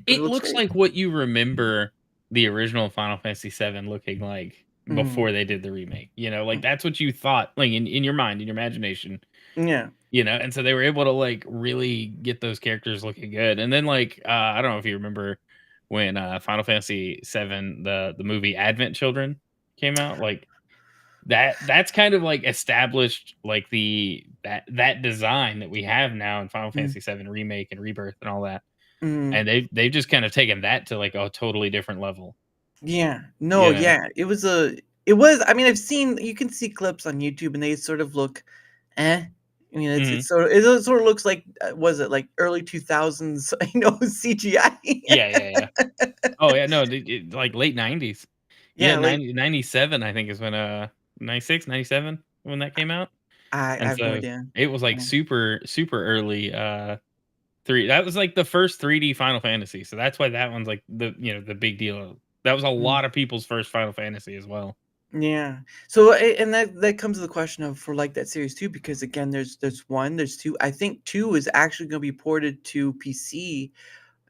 it It looks looks great. like what you remember the original Final Fantasy VII looking like Mm, before they did the remake, like, mm, that's what you thought, like, in your mind, in your imagination. yeah. And so they were able to, like, really get those characters looking good, and then, like, I don't know if you remember when, Final Fantasy VII, the movie Advent Children came out, like, that's kind of, like, established, like, that design that we have now in Final Mm, Fantasy VII Remake and Rebirth and all that, mm. and they've just kind of taken that to, like, a totally different level, Yeah. No, you know? yeah. It was I mean, you can see clips on YouTube and they sort of look eh. I mean, Mhm. it sort of looks like was it like early 2000s, CGI. Yeah, yeah, yeah. Oh, yeah, no, like, late '90s. Yeah, Yeah, like 97, I think is when, 96, 97 when that came out, I and have no so idea. it was, like, Yeah. super, super early, 3 that was, like, the first 3D Final Fantasy, so that's why that one's, like, the big deal. That was a Mm. lot of people's first Final Fantasy as well. Yeah. So and that comes to the question of for like that series too, because again, there's one, there's two. I think two is actually going to be ported to PC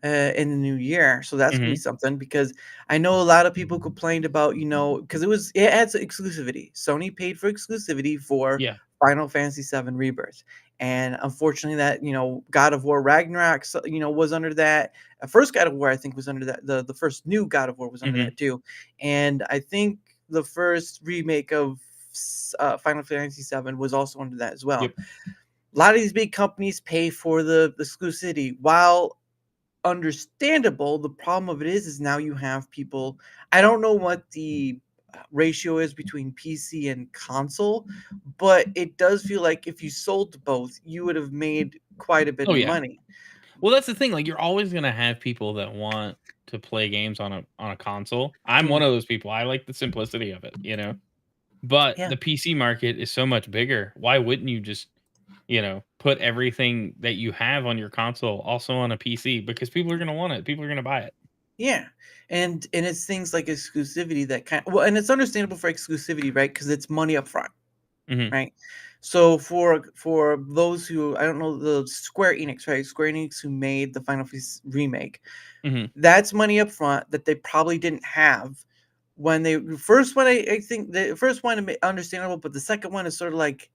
in the new year. So that's gonna be Mhm. something because I know a lot of people complained about, because it adds exclusivity. Sony paid for exclusivity for Yeah. Final Fantasy VII Rebirth. And unfortunately that, God of War Ragnarok, was under that. First God of War, I think, was under that. The first new God of War was under Mhm. that too. And I think the first remake of Final Fantasy VII was also under that as well. Yep. A lot of these big companies pay for the exclusivity while understandable. The problem of it is now you have people. I don't know what the ratio is between PC and console, but it does feel like if you sold both, you would have made quite a bit Oh, of yeah. money. Well, that's the thing, like, you're always gonna have people that want to play games on a console. I'm one Mm, of those people, I like the simplicity of it, you know? But yeah, the PC market is so much bigger. Why wouldn't you just, put everything that you have on your console also on a PC? Because people are gonna want it, people are gonna buy it. yeah, and it's things like exclusivity that and it's understandable for exclusivity, right? Because it's money up front. Mhm, Right? So for those who I don't know the Square Enix, right? Square Enix who made the Final Fantasy remake, mhm. that's money up front that they probably didn't have when they the first one. I think the first one understandable, but the second one is sort of like,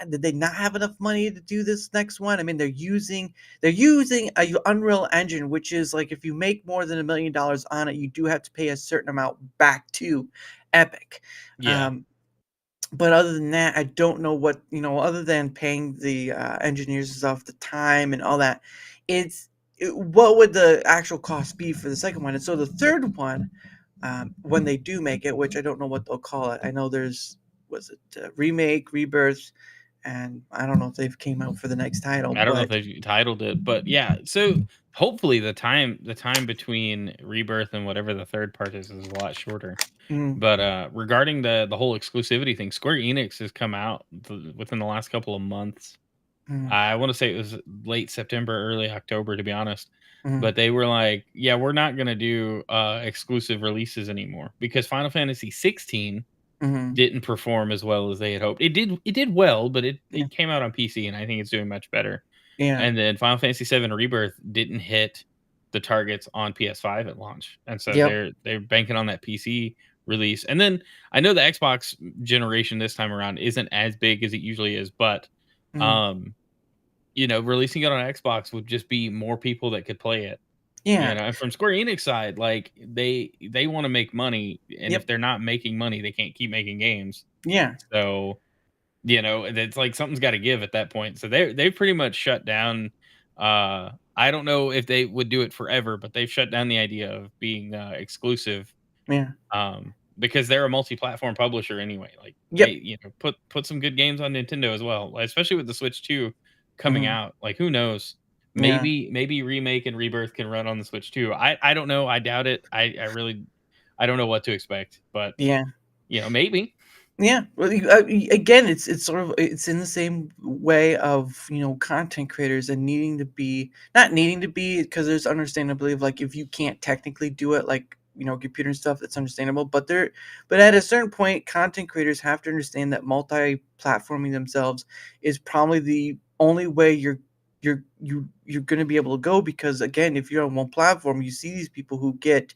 did they not have enough money to do this next one? I mean, they're using a Unreal Engine, which is like if you make more than $1 million on it, you do have to pay a certain amount back to Epic. Yeah. Um, but other than that, I don't know what other than paying the engineers and stuff, the time and all that. What would the actual cost be for the second one? And so the third one, when they do make it, which I don't know what they'll call it. I know there's was it remake, rebirth, and I don't know if they've came out for the next title, I don't know if but they've titled it, but yeah, so hopefully the time between Rebirth and whatever the third part is a lot shorter. mm, But, regarding the whole exclusivity thing, Square Enix has come out within the last couple of months. mm, I wanna say it was late September, early October, to be honest, mm, but they were like, "Yeah, we're not gonna do, exclusive releases anymore," because Final Fantasy 16 mm, didn't perform as well as they had hoped. It did well, but it yeah, it came out on PC, and I think it's doing much better. yeah, And then Final Fantasy VII Rebirth didn't hit the targets on PS5 at launch, and so yep, they're banking on that PC release. And then I know the Xbox generation this time around isn't as big as it usually is, but mm, um, releasing it on Xbox would just be more people that could play it. yeah, And from Square Enix side, like they want to make money, and if yep, they're not making money, they can't keep making games. yeah, So it's like something's gotta give at that point. So they've pretty much shut down, I don't know if they would do it forever, but they've shut down the idea of being, exclusive, yeah, because they're a multi-platform publisher anyway. Like, they, yep, put some good games on Nintendo as well, like, especially with the Switch 2 coming mhm, out. Like, who knows? yeah, Maybe Remake and Rebirth can run on the Switch too. I don't know, I doubt it. I really I don't know what to expect, but, yeah. maybe. Yeah, well, again, it's sort of it's in the same way of content creators and needing to be not needing to be because there's understandably of like if you can't technically do it like computer and stuff that's understandable but at a certain point content creators have to understand that multi-platforming themselves is probably the only way you're going to be able to go because again if you're on one platform you see these people who get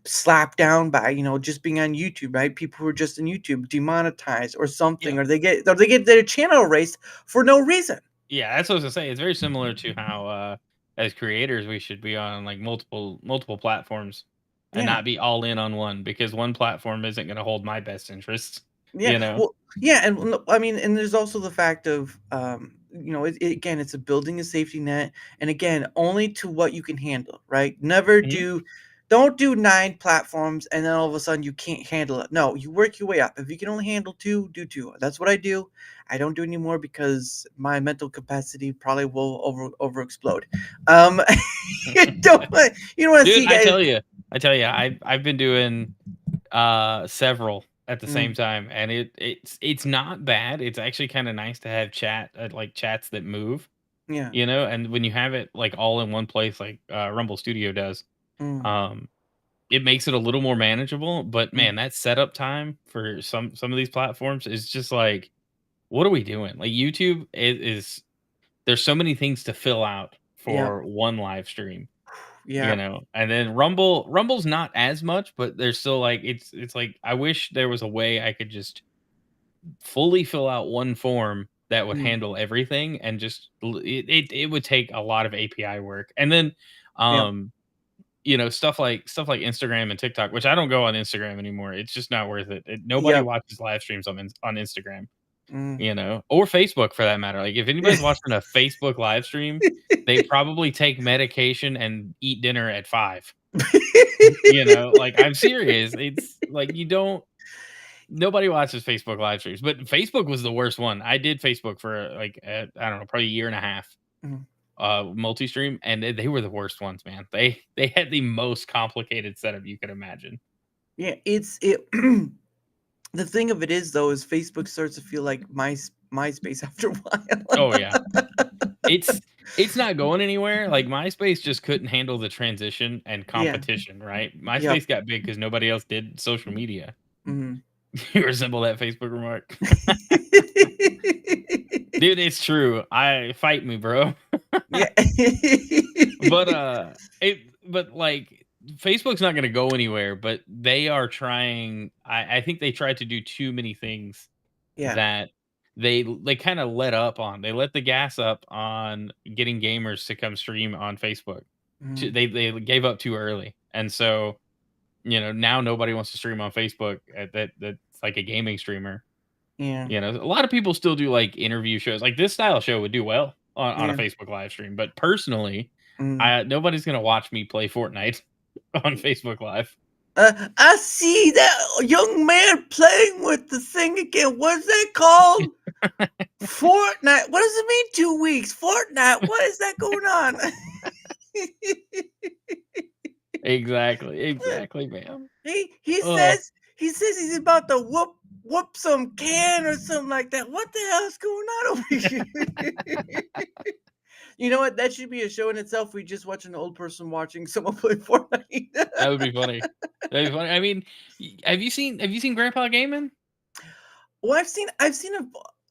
slapped down by just being on YouTube, right? People who are just on YouTube demonetized or something, Yeah. or they get their channel erased for no reason. Yeah, that's what I was gonna say. It's very similar to how, as creators, we should be on like multiple platforms and Yeah, not be all in on one because one platform isn't gonna hold my best interests. yeah. You know? Well, yeah, and I mean, and there's also the fact of again, it's a building a safety net, and again, only to what you can handle, right? Never Mhm. don't do 9 platforms and then all of a sudden you can't handle it. No, you work your way up. If you can only handle 2, do 2. That's what I do. I don't do anymore because my mental capacity probably will over explode. Um, you don't want to Dude, see guys. I tell you, I've been doing several at the same Mm, time, and it's not bad. It's actually kind of nice to have like chats that move, yeah. and when you have it like all in one place, like Rumble Studio does, Mm, um, it makes it a little more manageable, but mm, man, that setup time for some of these platforms is just like, what are we doing? Like YouTube is there's so many things to fill out yep. for one live stream, Yeah. and then Rumble's not as much, but there's still like it's like I wish there was a way I could just fully fill out one form that would Mm, handle everything and just it would take a lot of API work. And then yep. um stuff like Instagram and TikTok, which I don't go on Instagram anymore. It's just not worth it. Nobody Yep. watches live streams on Instagram, Mm. or Facebook for that matter. Like if anybody's watching a Facebook live stream, they probably take medication and eat dinner at 5. Like I'm serious. It's like you don't. Nobody watches Facebook live streams, but Facebook was the worst one. I did Facebook for like I don't know, probably a year and a half, Mhm. multi-stream, and they were the worst ones, man. They had the most complicated setup you could imagine. Yeah, it the thing of it is, though, is Facebook starts to feel like MySpace after a Oh yeah, while. it's it's not going anywhere. Like MySpace just couldn't handle the transition and Yeah, competition, right? yep. MySpace got big because nobody else did social media. Mhm. You resemble that Facebook remark, dude. It's true. I fight me, bro. Yeah. But, but, like, Facebook's not gonna go anywhere, but they are trying I think they tried to do too many things Yeah. that they kinda let up on. They let the gas up on getting gamers to come stream on Facebook. T Mhm. they gave up too early, and so, now nobody wants to stream on Facebook, that's like a gaming streamer. Yeah. A lot of people still do, like, interview shows, like, this style show would do well on a Yeah. Facebook live stream, but personally, Mhm. I nobody's gonna watch me play Fortnite on Facebook Live. I see that young man playing with the thing again. What's that called? Fortnite. What does it mean 2 weeks? Fortnite. What is that going on? Exactly, exactly, man. He Oh, says he's about to whoop some can or something like that. What the hell is going on over here? You know what? That should be a show in itself. We just watch an old person watching someone play Fortnite. that would be funny. That'd be funny. I mean, have you seen Grandpa Gaming? Well, I've seen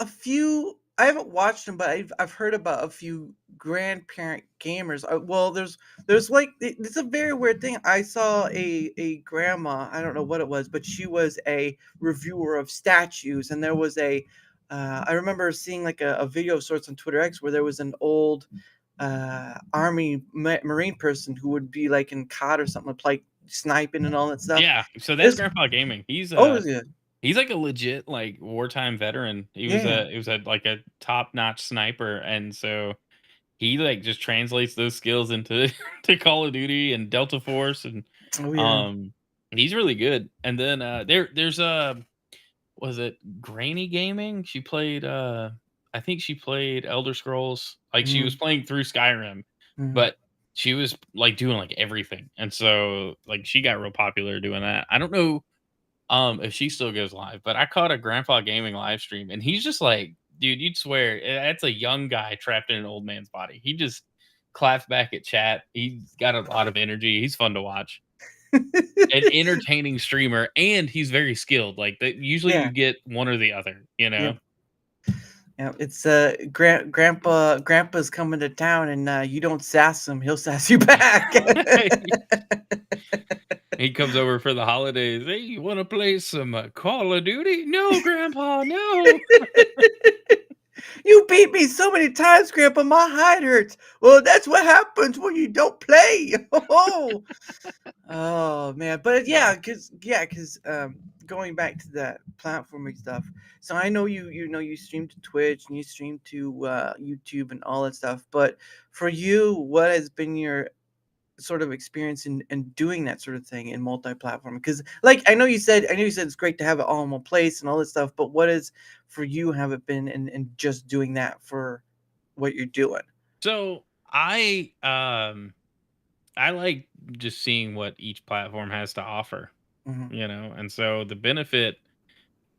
a few. I haven't watched them, but I've heard about a few grandparent gamers. Well, there's like it's a very weird thing. I saw a grandma. I don't know what it was, but she was a reviewer of statues, and there was a. I remember seeing like a video of sorts on Twitter X where there was an old army marine person who would be like in COD or something, like sniping and all that stuff. Yeah, so that's It's Grandpa Gaming. He's, oh, is it? he's like a legit, like, wartime veteran. Yeah. He was like, a top-notch sniper, and so he, like, just translates those skills into to Call of Duty and Delta Force, and, Oh yeah. um, he's really good. And then, there's, was it Granny Gaming? She played, I think she played Elder Scrolls, like, she was Mhm, playing through Skyrim, mhm. but she was, like, doing, like, everything, and so, like, she got real popular doing that. I don't know, if she still goes live, but I caught a Grandpa Gaming live stream, and he's just like, dude, you'd swear, that's a young guy trapped in an old man's body. He just claps back at chat. He's got a lot of energy. He's fun to watch. An entertaining streamer, and he's very skilled. Like that, usually you Yeah, get one or the other. yep, yep, it's, grandpa's coming to town and, you don't sass him, he'll sass you back. He comes over for the holidays. Hey, you want to play some Call of Duty? No, Grandpa, no. "You beat me so many times, grandpa, my hide hurts." "Well, that's what happens when you don't play." Oh. Oh, man, but Uh, going back to that platforming stuff, so I know you stream to Twitch and you stream to, YouTube and all that stuff, but for you, what has been your sort of experience in doing that sort of thing in multi-platform? Because, like, I know you said it's great to have it all in one place and all this stuff, but what is for you have it been in just doing that for what you're doing? so I like just seeing what each platform has to offer, Mhm, and so the benefit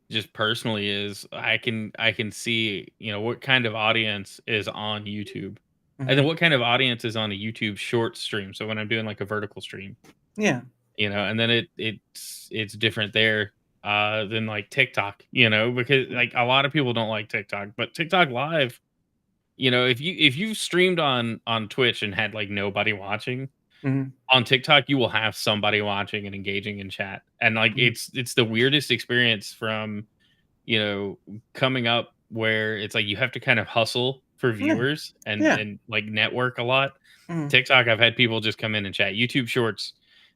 just personally is I can see, what kind of audience is on YouTube. And then mhm. what kind of audience is on a YouTube short stream. So when I'm doing like a vertical stream, Yeah, and then it's different there than like TikTok, because like a lot of people don't like TikTok, but TikTok live, if you streamed on Twitch and had like nobody watching, mhm, on TikTok, you will have somebody watching and engaging in chat. And like mhm. it's the weirdest experience from, coming up where it's like you have to kind of hustle for Yeah, viewers and yeah, like network a lot. mhm. TikTok, I've had people just come in and chat. YouTube Shorts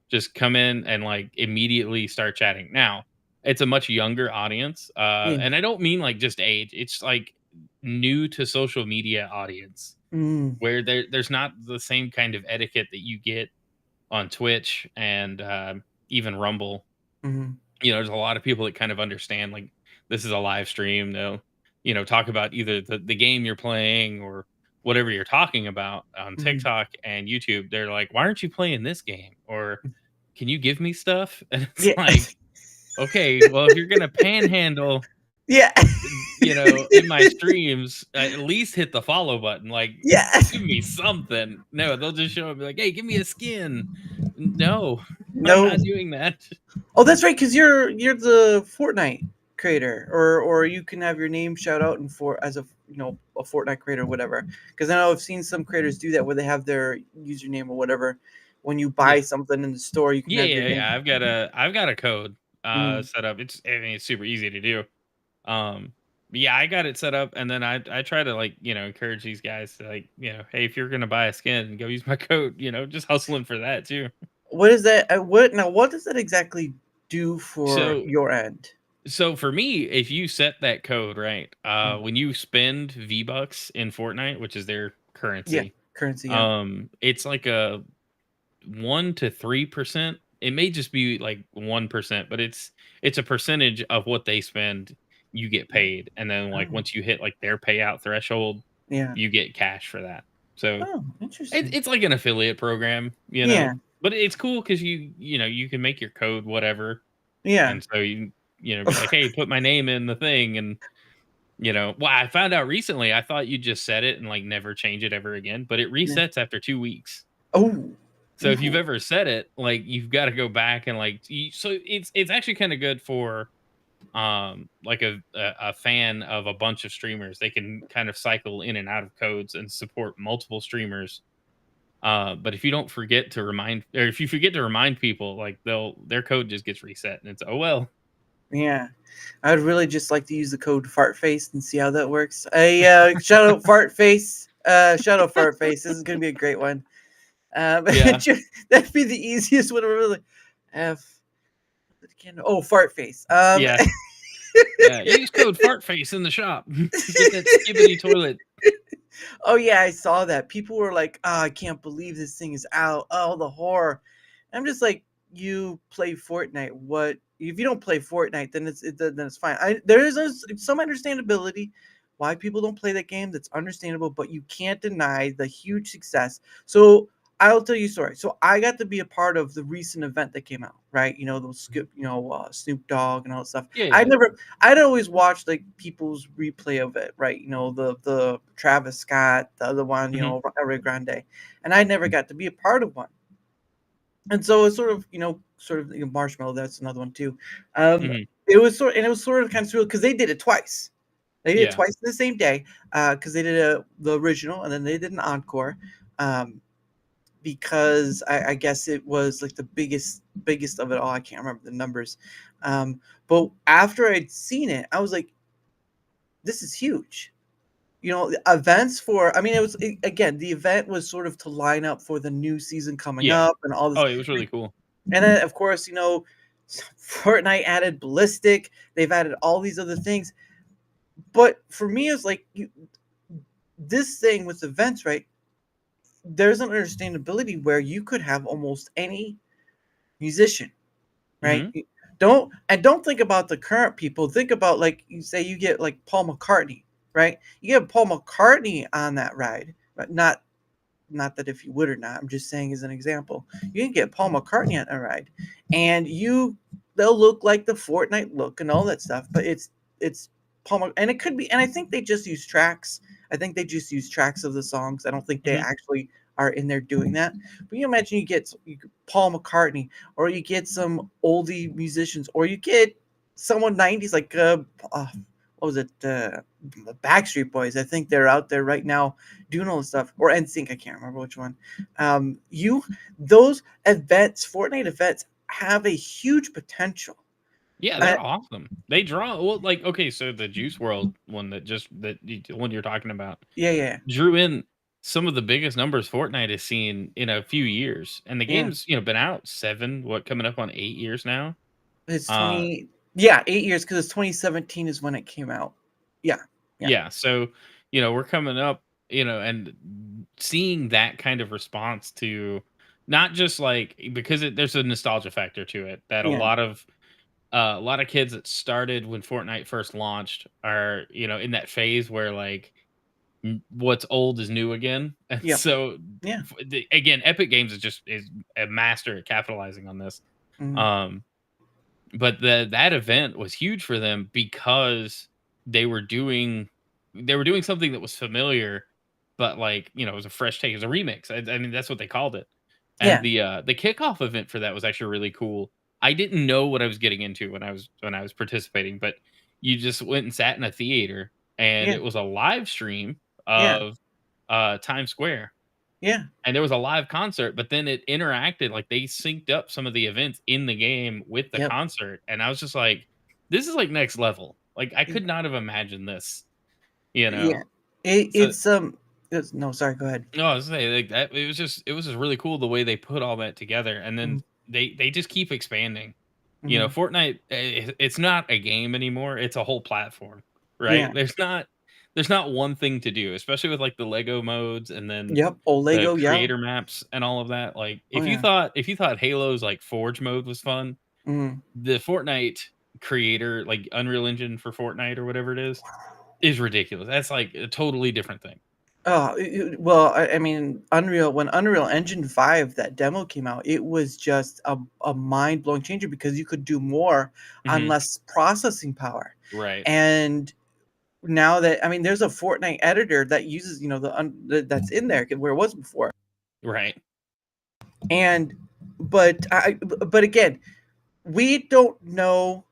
just come in and like immediately start chatting. Now, it's a much younger audience, Yeah. and I don't mean like just age. It's like new to social media audience Mm, where there's not the same kind of etiquette that you get on Twitch and even Rumble, mhm. there's a lot of people that kind of understand, like, this is a live stream. They'll, talk about either the game you're playing or whatever you're talking about on Mhm. TikTok and YouTube. They're like, "Why aren't you playing this game?" Or, "Can you give me stuff?" And it's Yeah. like, "Okay, well, if you're gonna panhandle, Yeah. in my streams, at least hit the follow button, like, Yeah. give me something." No, they'll just show up and be like, "Hey, give me a skin." No, I'm No. not doing that. Oh, that's right, because you're the Fortnite creator, or you can have your name shout out in for as a a Fortnite creator, or whatever. Because I know I've seen some creators do that where they have their username or whatever. When you buy Yeah. something in the store, you can Yeah, have your yeah, name. yeah. I've got a code Mm. set up. It's super easy to do. But yeah, I got it set up, and then I try to, like, encourage these guys to, like, hey, if you're gonna buy a skin, go use my code. Just hustling for that too. What is that? What does that exactly do for So your end? so for me, if you set that code right, Mm. when you spend V Bucks in Fortnite, which is their Yeah, currency, currency. Yeah. it's like a 1 to 3%. It may just be like 1%, but it's a percentage of what they spend. You get paid, and then, like, Oh, once you hit like their payout threshold, yeah. you get cash for that. So Oh, interesting. it's like an affiliate program, Yeah. but it's cool because you can make your code whatever, Yeah. and so be like, hey, put my name in the thing, and well, I found out recently. I thought you just set it and, like, never change it ever again, but it Yeah. resets after 2 weeks. Oh. So if you've Ooh. ever said it, like, you've gotta go back and, like, so it's actually kinda good for, like, a fan of a bunch of streamers. They can kind of cycle in and out of codes and support multiple streamers. But if you don't forget to remind, or if you forget to remind people, like, their code just gets reset, and it's, "Oh, well." Yeah. I'd really just like to use the code FartFace and see how that works. Hey, shout out FartFace. Shout out FartFace. This is gonna be a great one. Yeah. That'd be the easiest one. Really. F. Oh, FartFace. Yeah. Yeah. Use code FartFace in the shop. Get that skibbity toilet. Oh yeah, I saw that. People were like, "Oh, I can't believe this thing is out. Oh, the horror." I'm just like, you play Fortnite. What if you don't play Fortnite? Then it's fine. There is some understandability why people don't play that game. That's understandable, but you can't deny the huge success. So I'll tell you a story. So I got to be a part of the recent event that came out. Right, those Mhm. Snoop Dogg and all that stuff. Yeah, I yeah. never I'd always watch like people's replay of it, right? The Travis Scott, the other one, Mhm. Ariana Grande, and I never got to be a part of one. And so it's sort of Marshmallow. That's another one too. Um, Mhm. it was sort of kind of surreal because they did it twice. They did it Yeah. twice the same day because they did the original and then they did an encore. Um, because I guess it was like the biggest of it all. I can't remember the numbers. But after I'd seen it, I was like, this is huge. The events for I mean, again, the event was sort of to line up for the new season coming Yeah. up and all this. Oh, it was really cool. And then, of course, Fortnite added ballistic. They've added all these other things. But for me, it's like this thing with events, right? There's an understandability where you could have almost any musician, right? Mhm. Don't think about the current people. Think about like you say you get like Paul McCartney, right? You get Paul McCartney on that ride, but not that if you would or not. I'm just saying as an example. You can get Paul McCartney on a ride, and they'll look like the Fortnite look and all that stuff, but it's and it could be, and I think they just use tracks. I think they just use tracks of the songs. I don't think they Mhm. actually are in there doing that. But you imagine you get Paul McCartney, or you get some oldie musicians, or you get someone 90s like what was it? The Backstreet Boys. I think they're out there right now doing all the stuff, or NSYNC. I can't remember which one. You those events, Fortnite events, have a huge potential. Yeah, Uh, they're awesome. They draw, well, like, okay, so the Juice World one, the one you're talking about, yeah, yeah, drew in some of the biggest numbers Fortnite has seen in a few years, and the yeah. game's, been out 7, coming up on 8 years now. It's Uh, 20. Yeah, 8 years because it's 2017 is when it came out. Yeah, yeah, yeah, so, we're coming up, and seeing that kind of response to not just, like, because there's a nostalgia factor to it that a yeah. lot of a lot of kids that started when Fortnite first launched are, in that phase where like what's old is new again. And Yep. so Yeah. again, Epic Games is a master at capitalizing on this. Mhm. Um, but that event was huge for them because they were doing they were doing something that was familiar, but like, it was a fresh take. It was a remix. I mean, that's what they called it. And Yeah. the kickoff event for that was actually really cool. I didn't know what I was getting into when I was participating, but you just went and sat in a theater and Yeah. it was a live stream Yeah. of Times Square, Yeah. and there was a live concert, but then it interacted, like, they synced up some of the events in the game with the Yep. concert, and I was just like, "This is, like, next level." Like, I Y could not have imagined this, you yeah. know? So No, sorry, go ahead. no, I was saying, like, that it was just really cool the way they put all that together, and then Mhm. they just keep expanding. Mhm. Fortnite, it's not a game anymore, it's a whole platform, right? Yeah. There's not one thing to do, especially with, like, the Lego modes and then Yep. Oh, the Lego, yeah. creator maps and all of that. Like, Oh, yeah. if you thought Halo's, like, Forge mode was fun, Mhm. the Fortnite creator, like, Unreal Engine for Fortnite or whatever it is ridiculous. That's, like, a totally different thing. Well, I mean, when Unreal Engine 5, that demo came out, it was just a mind-blowing changer because you could do more on Mhm. less processing power. Right. And now that I mean, there's a Fortnite editor that uses, that's in there where it was before. Right. And but again, we don't know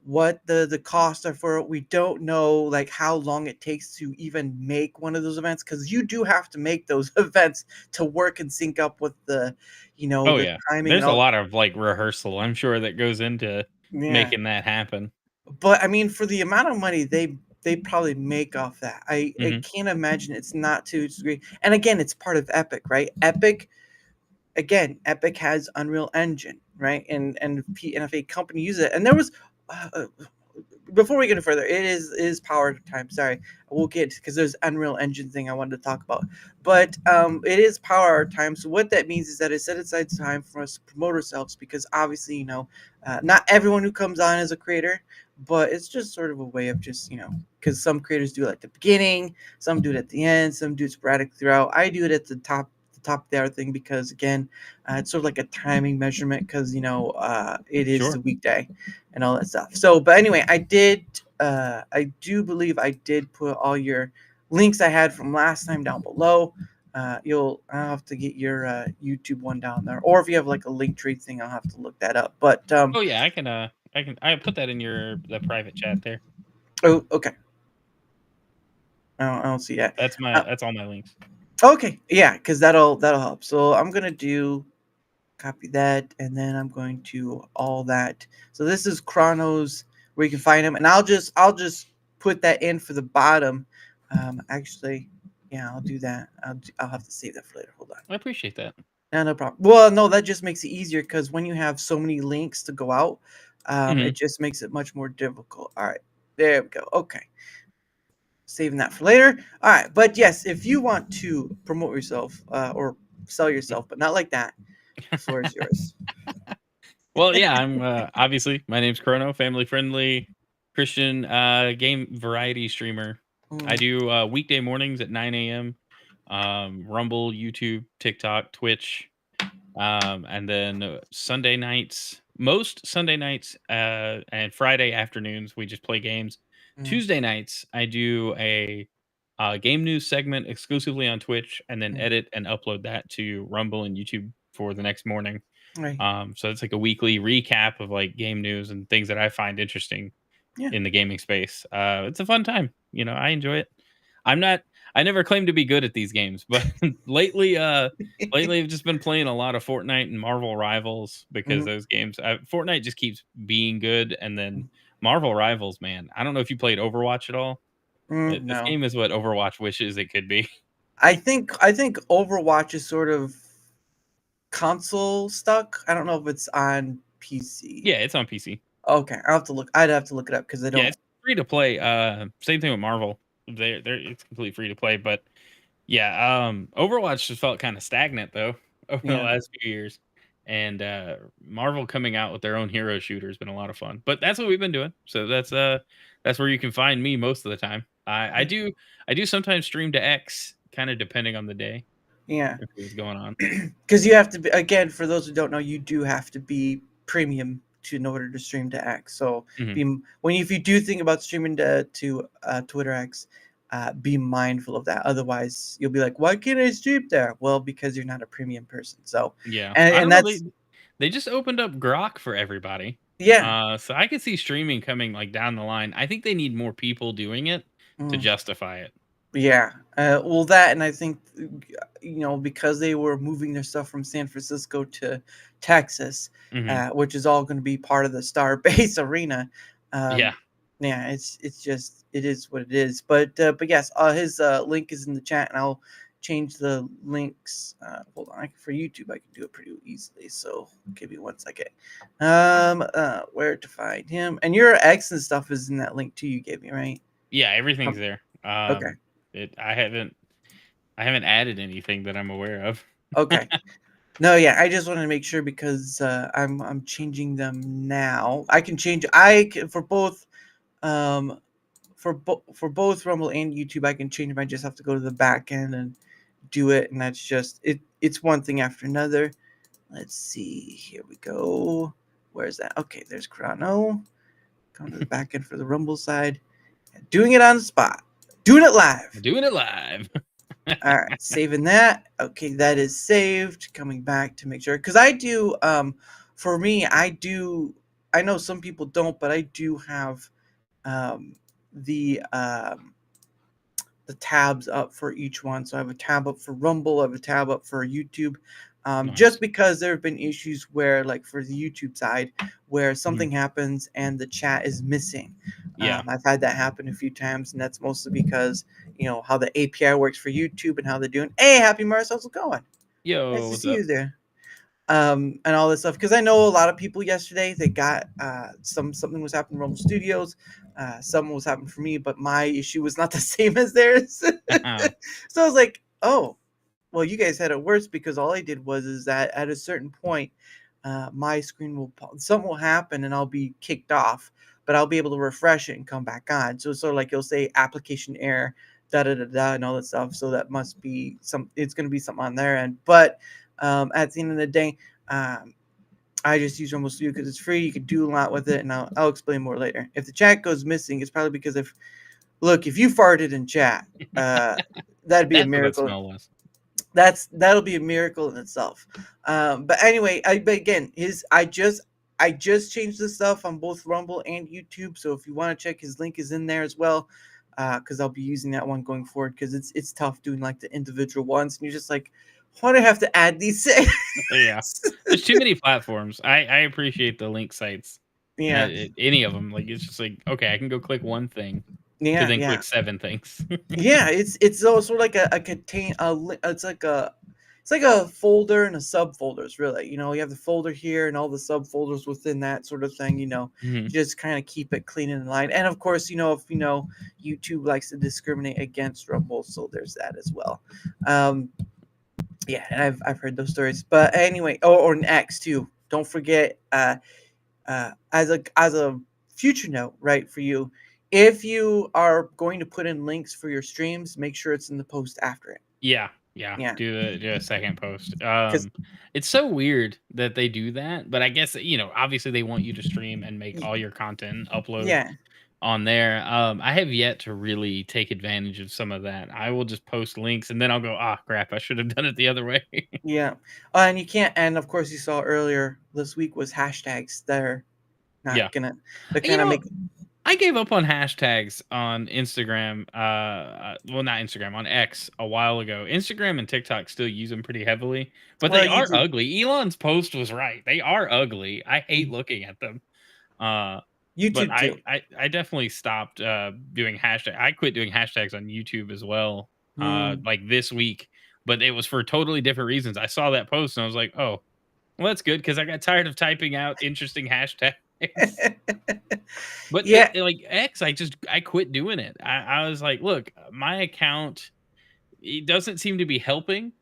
what the costs are for it. We don't know like how long it takes to even make one of those events because you do have to make those events to work and sync up with Oh, the yeah. timing and There's a all. lot of, like, rehearsal, I'm sure, that goes into Yeah, making that happen. but I mean, for the amount of money they probably make off that, I Mhm. can't imagine it's not to a degree. And again, it's part of Epic, right? Epic has Unreal Engine, right? And if a company uses it, and there was. Before we get further, it is power time. Sorry, we'll get because there's Unreal Engine thing I wanted to talk about, but it is power time. So what that means is that it set aside time for us to promote ourselves because obviously not everyone who comes on is a creator, but it's just sort of a way of just because some creators do it at the beginning, some do it at the end, some do it sporadic throughout. I do it at the top of the hour thing because again, it's sort of like a timing measurement because it is the Sure. weekday and all that stuff. So, but anyway, I do believe I did put all your links I had from last time down below. I'll have to get your YouTube one down there, or if you have like a link tree thing, I'll have to look that up. But Oh, yeah, I put that in the private chat there. oh, okay, I don't see that. Uh, That's all my links. okay, yeah, because that'll help. So I'm gonna do copy that, and then I'm going to all that. So this is Chronos where you can find him, and I'll just put that in for the bottom. Actually, yeah, I'll do that. I'll have to save that for later. Hold on. I appreciate that. No, no problem. Well, no, that just makes it easier because when you have so many links to go out, it Mhm. just makes it much more difficult. All right, there we go. Okay, saving that for later. All right, but yes, if you want to promote yourself or sell yourself, but not like that, the floor is yours. Well, yeah, I'm, obviously, my name's Chrono, family friendly Christian, game variety streamer. I Mm, do, weekday mornings at 9 a.m., Rumble, YouTube, TikTok, Twitch, and then, most Sunday nights, and Friday afternoons, we just play games. mm, Tuesday nights, I do a, game news segment exclusively on Twitch and then mm. edit and upload that to Rumble and YouTube for the next morning. Right. So it's like a weekly recap of like game news and things that I find interesting Yeah. in the gaming space. It's a fun time. I enjoy it. I'm not. I never claimed to be good at these games, but lately I've just been playing a lot of Fortnite and Marvel Rivals because Mhm, those games. Fortnite just keeps being good, and then Marvel Rivals, man. I don't know if you played Overwatch at all. This no. game is what Overwatch wishes it could be. I think Overwatch is sort of console stuck. I don't know if it's on PC. Yeah, it's on PC. Okay, I'd have to look it up because I Yeah, don't. it's free to play. Same thing with Marvel. They're it's completely free to play, but yeah, Overwatch just felt kind of stagnant though over the Yeah. last few years. and Marvel coming out with their own hero shooter has been a lot of fun. But that's what we've been doing. So that's where you can find me most of the time. I do sometimes stream to X, kind of depending on the day Yeah. if what's going on. Because you have to be, again, for those who don't know, you do have to be premium to in order to stream to X. So Mhm. be if you do think about streaming to Twitter X, be mindful of that. Otherwise, you'll be like, why can't I stream there? Well, because you're not a premium person. So Yeah, and I and don't know. that's They just opened up Grok for everybody. yeah. So I could see streaming coming like down the line. I think they need more people doing it to Mm. justify it. Yeah. Well, that, and I think, because they were moving their stuff from San Francisco to Texas, Hmm. which is all going to be part of the Star Base Arena. Yeah. Um, yeah, it's just it is what it is. But yes, his link is in the chat, and I'll change the links. Hold on, for YouTube, I can do it pretty easily. So give me 1 second. Where to find him? And your X and stuff is in that link too. You gave me, right? Yeah, everything's Um, there. okay. I haven't added anything that I'm aware of. Okay. No, yeah, I just wanted to make sure because I'm changing them now. I can change. I can, um for both Rumble and YouTube. I can change them. I just have to go to the back end and do it, and that's just it. It's one thing after another. Let's see. Here we go. Where's that? Okay, there's Chrono. Going to the back end for the Rumble side. Doing it on the spot. Doing it live. Doing it live. All right, saving that. Okay, that is saved. Coming back to make sure, because I do. For me, I do. I know some people don't, but I do have um, the um, the tabs up for each one. So I have a tab up for Rumble. I have a tab up for YouTube. Just Nice. because there have been issues where, like for the YouTube side, where Mhm. something happens and the chat is missing. Yeah. I've had that happen a few times, and that's mostly because how the API works for YouTube and how they're doing. Hey, Happy Mars, how's it going? Nice Yo, to what's see up? you there. And all this stuff, because I know a lot of people yesterday they got something was happening in Rumble Studios, something was happening for me, but my issue was not the same as theirs. So I was like, oh, well, you guys had it worse, because all I did was is that at a certain point, my screen something will happen and I'll be kicked off, but I'll be able to refresh it and come back on. So it's sort of like you'll say application error, da da da da, and all that stuff. So that must be it's going to be something on their end. But at the end of the day, um, I just use Rumble Studio because it's free. You can do a lot with it, and I'll explain more later. If the chat goes missing, it's probably because if you farted in chat, uh, that'd be a That's what that miracle. smell was. That'll be a miracle in itself. But anyway, but again, I just changed the stuff on both Rumble and YouTube. So if you want to check, his link is in there as well. Because I'll be using that one going forward, because it's tough doing like the individual ones, and you're just like, why do I have to add these things? Yeah. There's too many platforms. I appreciate the link sites. Yeah, Any of them. Like it's just like, okay, I can go click one thing to yeah, then yeah. click 7 things. Yeah, it's also like a contain it's like a folder and a subfolders, really. You have the folder here and all the subfolders within that sort of thing. Mhm. Just kind of keep it clean and in line. And of course, if YouTube likes to discriminate against Rumble, so there's that as well. Um, yeah, and I've heard those stories. But anyway, or an X too. Don't forget, as a future note, right, for you, if you are going to put in links for your streams, make sure it's in the post after it. Yeah, yeah. Yeah, Do a second post. because It's so weird that they do that, but I guess obviously they want you to stream and make all your content upload yeah, on there. I have yet to really take advantage of some of that. I will just post links and then I'll go, ah, crap, I should have done it the other way. yeah, and you can't. And of course, you saw earlier this week was hashtags that are Yeah. not gonna. They're You kind of know, make. I gave up on hashtags on Instagram. Well, not Instagram, on X a while ago. Instagram and TikTok still use them pretty heavily, but Well, they you are do. ugly. Elon's post was right. They are ugly. I hate looking at them. Uh, but YouTube too. I definitely stopped doing hashtag. I quit doing hashtags on YouTube as well. Mm. Like this week, but it was for totally different reasons. I saw that post and I was like, oh, well, that's good because I got tired of typing out interesting hashtags. But Yeah, like X, I quit doing it. I was like, look, my account, it doesn't seem to be helping.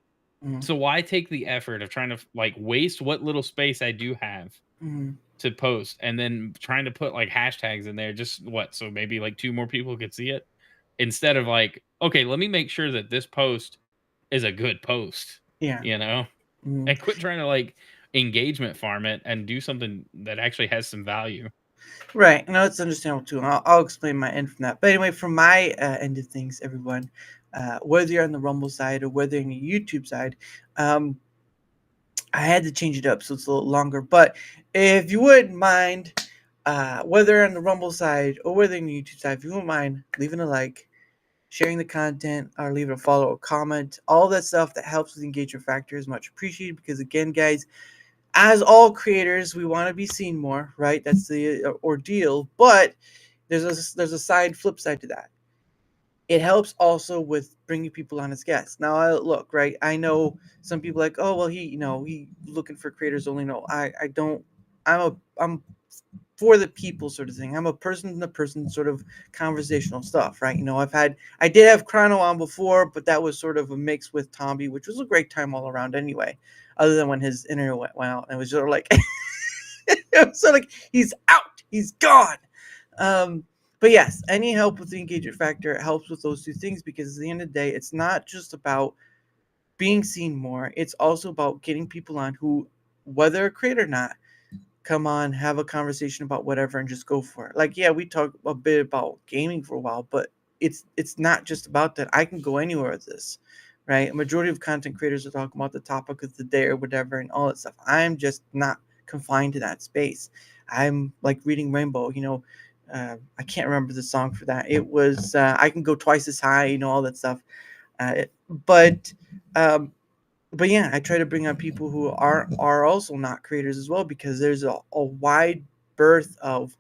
Mhm. So why take the effort of trying to like waste what little space I do have Mhm. to post and then trying to put like hashtags in there just what so maybe like two more people could see it instead of like okay, let me make sure that this post is a good post, Yeah. you know? Mhm. And quit trying to like engagement farm it and do something that actually has some value. Right. No, it's understandable too. I'll explain my end from that. But anyway, from my end of things, everyone, whether you're on the Rumble side or whether you're on the YouTube side, um, I had to change it up so it's a little longer. But if you wouldn't mind, whether on the Rumble side or whether on the YouTube side, if you wouldn't mind leaving a like, sharing the content, or leaving a follow or comment, all that stuff that helps with the engagement factor is much appreciated because, again, guys, as all creators, we want to be seen more, right? That's the ordeal. But there's a side flip side to that. It helps also with bringing people on as guests. Now, look, right? I know some people like, oh well, he looking for creators only. No, I don't. I'm for the people sort of thing. I'm a person to person sort of conversational stuff, right? I did have Chrono on before, but that was sort of a mix with Tomby, which was a great time all around anyway. Other than when his internet went out, and it was sort of like, it was sort of like he's out, he's gone. Um, but yes, any help with the engagement factor helps with those two things because at the end of the day, it's not just about being seen more. It's also about getting people on who, whether a creator or not, come on, have a conversation about whatever and just go for it. Like, yeah, we talk a bit about gaming for a while, but it's not just about that. I can go anywhere with this, right? A majority of content creators are talking about the topic of the day or whatever and all that stuff. I'm just not confined to that space. I'm like reading Rainbow, I can't remember the song for that. It was I can go twice as high, all that stuff. But um, but yeah, I try to bring on people who are also not creators as well because there's a wide berth of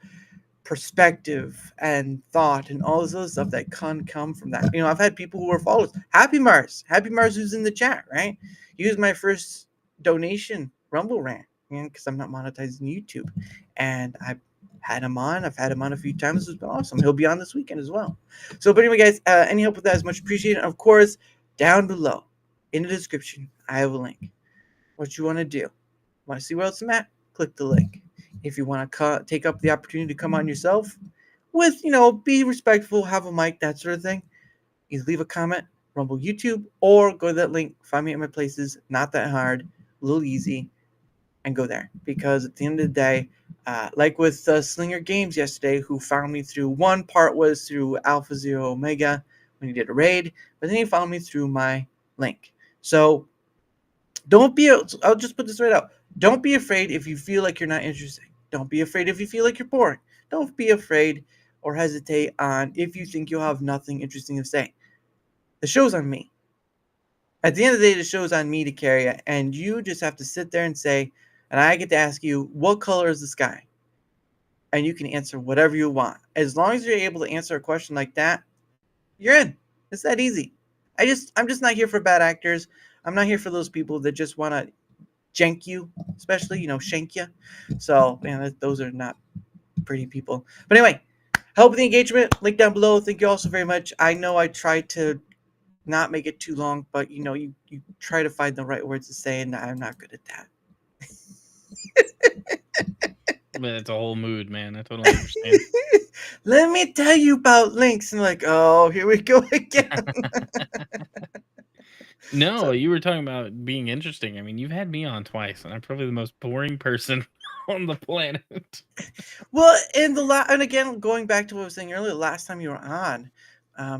perspective and thought and all this other stuff that can come from that. I've had people who are followers. Happy Mars, who's in the chat, right? He was my first donation Rumble rant, because I'm not monetizing YouTube, and I've had him on a few times. It's been awesome. He'll be on this weekend as well. So, but anyway, guys, any help with that is much appreciated. Of course, down below in the description, I have a link. What you want to do? Want to see where else I'm at? Click the link. If you want to take up the opportunity to come on yourself, with be respectful, have a mic, that sort of thing, either leave a comment, Rumble YouTube, or go to that link. Find me at my places. Not that hard, a little easy, and go there. Because at the end of the day, like with Slinger Games yesterday, who found me through one part was through Alpha Zero Omega when he did a raid, but then he found me through my link. So don't be. I'll just put this right out. Don't be afraid if you feel like you're not interesting. Don't be afraid if you feel like you're boring. Don't be afraid or hesitate on if you think you'll have nothing interesting to say. The show's on me. At the end of the day, the show's on me to carry it, and you just have to sit there and say, and I get to ask you, what color is the sky? And you can answer whatever you want. As long as you're able to answer a question like that, you're in. It's that easy. I'm just not here for bad actors. I'm not here for those people that just want to jank you, especially, shank you. So, man, those are not pretty people. But anyway, help with the engagement. Link down below. Thank you all so very much. I know I tried to not make it too long, but you try to find the right words to say, and I'm not good at But it's a whole mood, man. I totally understand. that. Let me tell you about links. And like, oh, here we go again. No, So, you were talking about being interesting. I mean, you've had me on twice, and I'm probably the most boring person on the planet. well, and again, going back to what I was saying earlier, last time you were on,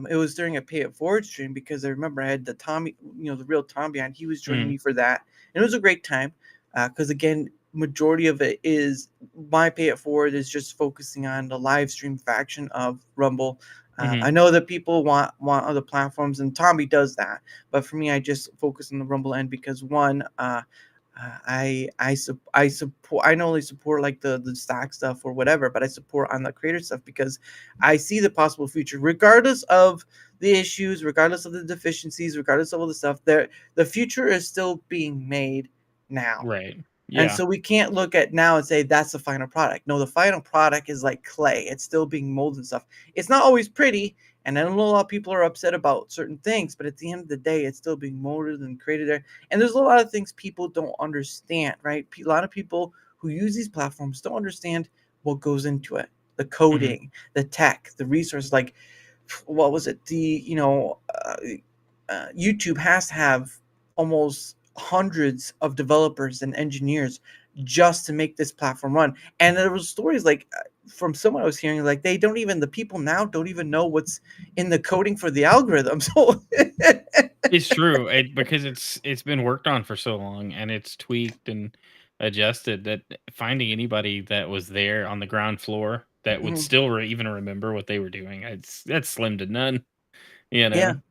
it was during a pay it forward stream because I remember I had the Tommy, the real Tommy on. He was joining Mhm, me for that, and it was a great time. Because again, majority of it is my pay it forward is just focusing on the live stream faction of Rumble. mhm. I know that people want other platforms, and Tommy does that, but for me, I just focus on the Rumble end because one, I support. I not only support like the stock stuff or whatever, but I support on the creator stuff because I see the possible future, regardless of the issues, regardless of the deficiencies, regardless of all the stuff. The future is still being made now. Right. And Yeah. so we can't look at now and say that's the final product. No, the final product is like clay. It's still being molded and stuff. It's not always pretty, And I know a lot of people are upset about certain things, but at the end of the day, it's still being molded and created there. And there's a lot of things people don't understand, right? A lot of people who use these platforms don't understand what goes into it, the Mhm. coding, the tech, the resources. Like, what was it? YouTube has to have almost hundreds of developers and engineers just to make this platform run. And there was stories like from someone I was hearing, like the people now don't even know what's in the coding for the algorithm. So It's true, because it's been worked on for so long and it's tweaked and adjusted that finding anybody that was there on the ground floor that would Mhm. still even remember what they were doing, that's slim to none, you Yeah. know?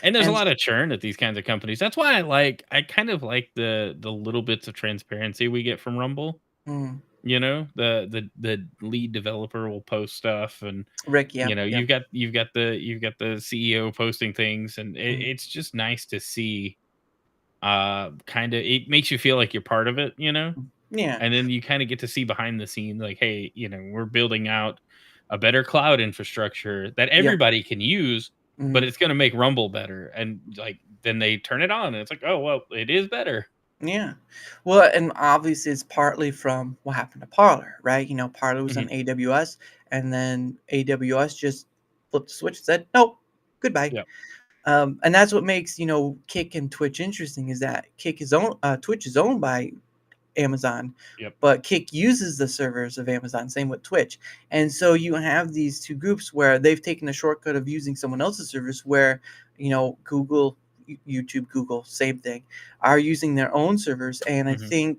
And there's a And lot of churn at these kinds of companies. That's why I kind of like the little bits of transparency we get from Rumble. mm, The lead developer will post stuff, and Rick, yeah, yeah. you've got the CEO posting things, and Mhm. it's just nice to see. Kind of, it makes you feel like you're part of it, Yeah. and then you kind of get to see behind the scenes, like, hey, we're building out a better cloud infrastructure that Yeah. everybody can use, but Mhm. it's going to make Rumble better. And like, then they turn it on, and it's like, oh well, it is better. Yeah. Well, and obviously it's partly from what happened to Parler, right? Parler was Hmm. on AWS, and then AWS just flipped the switch and said, nope, goodbye. Yep. And that's what makes, Kick and Twitch interesting, is that Twitch is owned by Amazon, Yep. but Kick uses the servers of Amazon, same with Twitch. And so you have these two groups where they've taken a shortcut of using someone else's service, where, Google, YouTube, Google, same thing, are using their own servers. And I Hmm. think,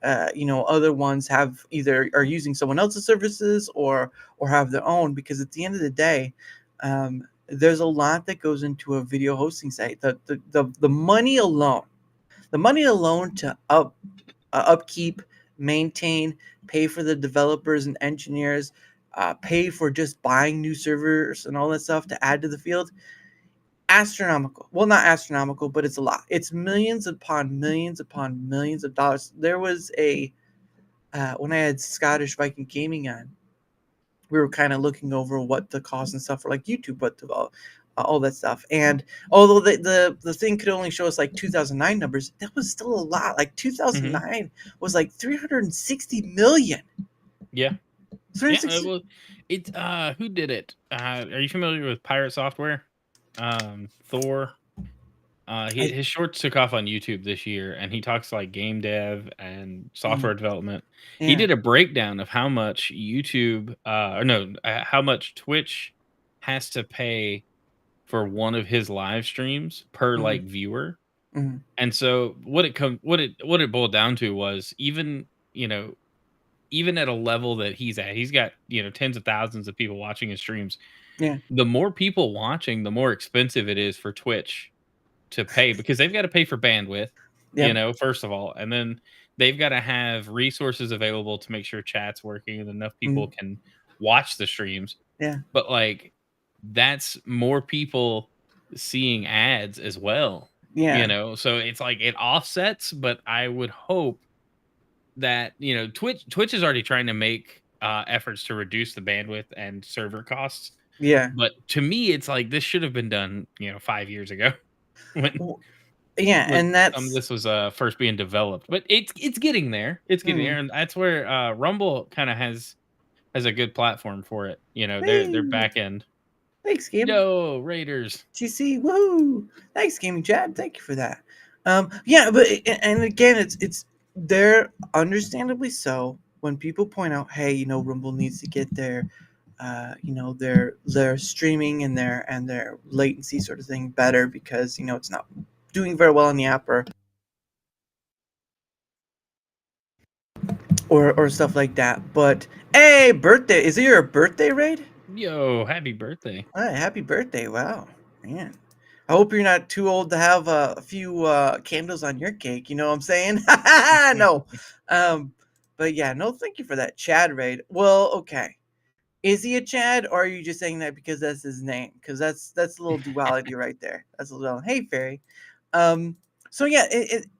other ones have either are using someone else's services or have their own, because at the end of the day, there's a lot that goes into a video hosting site. The money alone to upkeep, maintain, pay for the developers and engineers, pay for just buying new servers and all that stuff to add to the field. Astronomical. Well, not astronomical, but it's a lot. It's millions upon millions of dollars. There was a when I had Scottish Viking Gaming on, we were kind of looking over what the costs and stuff for like YouTube, what develop, all that stuff. And although the thing could only show us like 2009 numbers, that was still a lot. Like Hmm. 2009 was like 360 million. Yeah. Yeah. 360. Well, it's who did it? Are you familiar with Pirate Software? Thor. I, His shorts took off on YouTube this year, and he talks like game dev and mm, software development. He yeah. did a breakdown of how much YouTube, or no, how much Twitch has to pay for one of his live streams per Hmm. like viewer. Hmm. And so what it boiled down to was, even at a level that he's at, he's got tens of thousands of people watching his streams. Yeah. The more people watching, the more expensive it is for Twitch to pay, because they've got to pay for bandwidth, Yep. first of all, and then they've got to have resources available to make sure chat's working and enough people Mm, can watch the streams. yeah. But like, that's more people seeing ads as well, Yeah. So it's like it offsets, but I would hope that, Twitch is already trying to make efforts to reduce the bandwidth and server costs. Yeah. But to me, it's like this should have been done, 5 years ago when Well, yeah. when And some of that's. this was, first being developed, but it's getting there. It's getting Mm, there, and that's where, Rumble kinda has a good platform for it. Their hey, back end. thanks, Gaming Yo, Raiders. GC. Woohoo! Thanks, Gaming Chad. Thank you for that. Yeah, but and again, it's they're understandably so when people point out, hey, Rumble needs to get their streaming and their latency sort of thing better, because it's not doing very well on the app, or stuff like that. But hey, birthday! Is it your birthday, Raid? Yo, happy birthday. Hi, happy birthday! Wow, man. I hope you're not too old to have a few candles on your cake. You know what I'm saying? No. Um, but yeah, no, thank you for that Chad Raid. Well, okay. Is he a Chad, or are you just saying that because that's his name? Because that's a little duality right there. That's a little, hey fairy. Um, so yeah,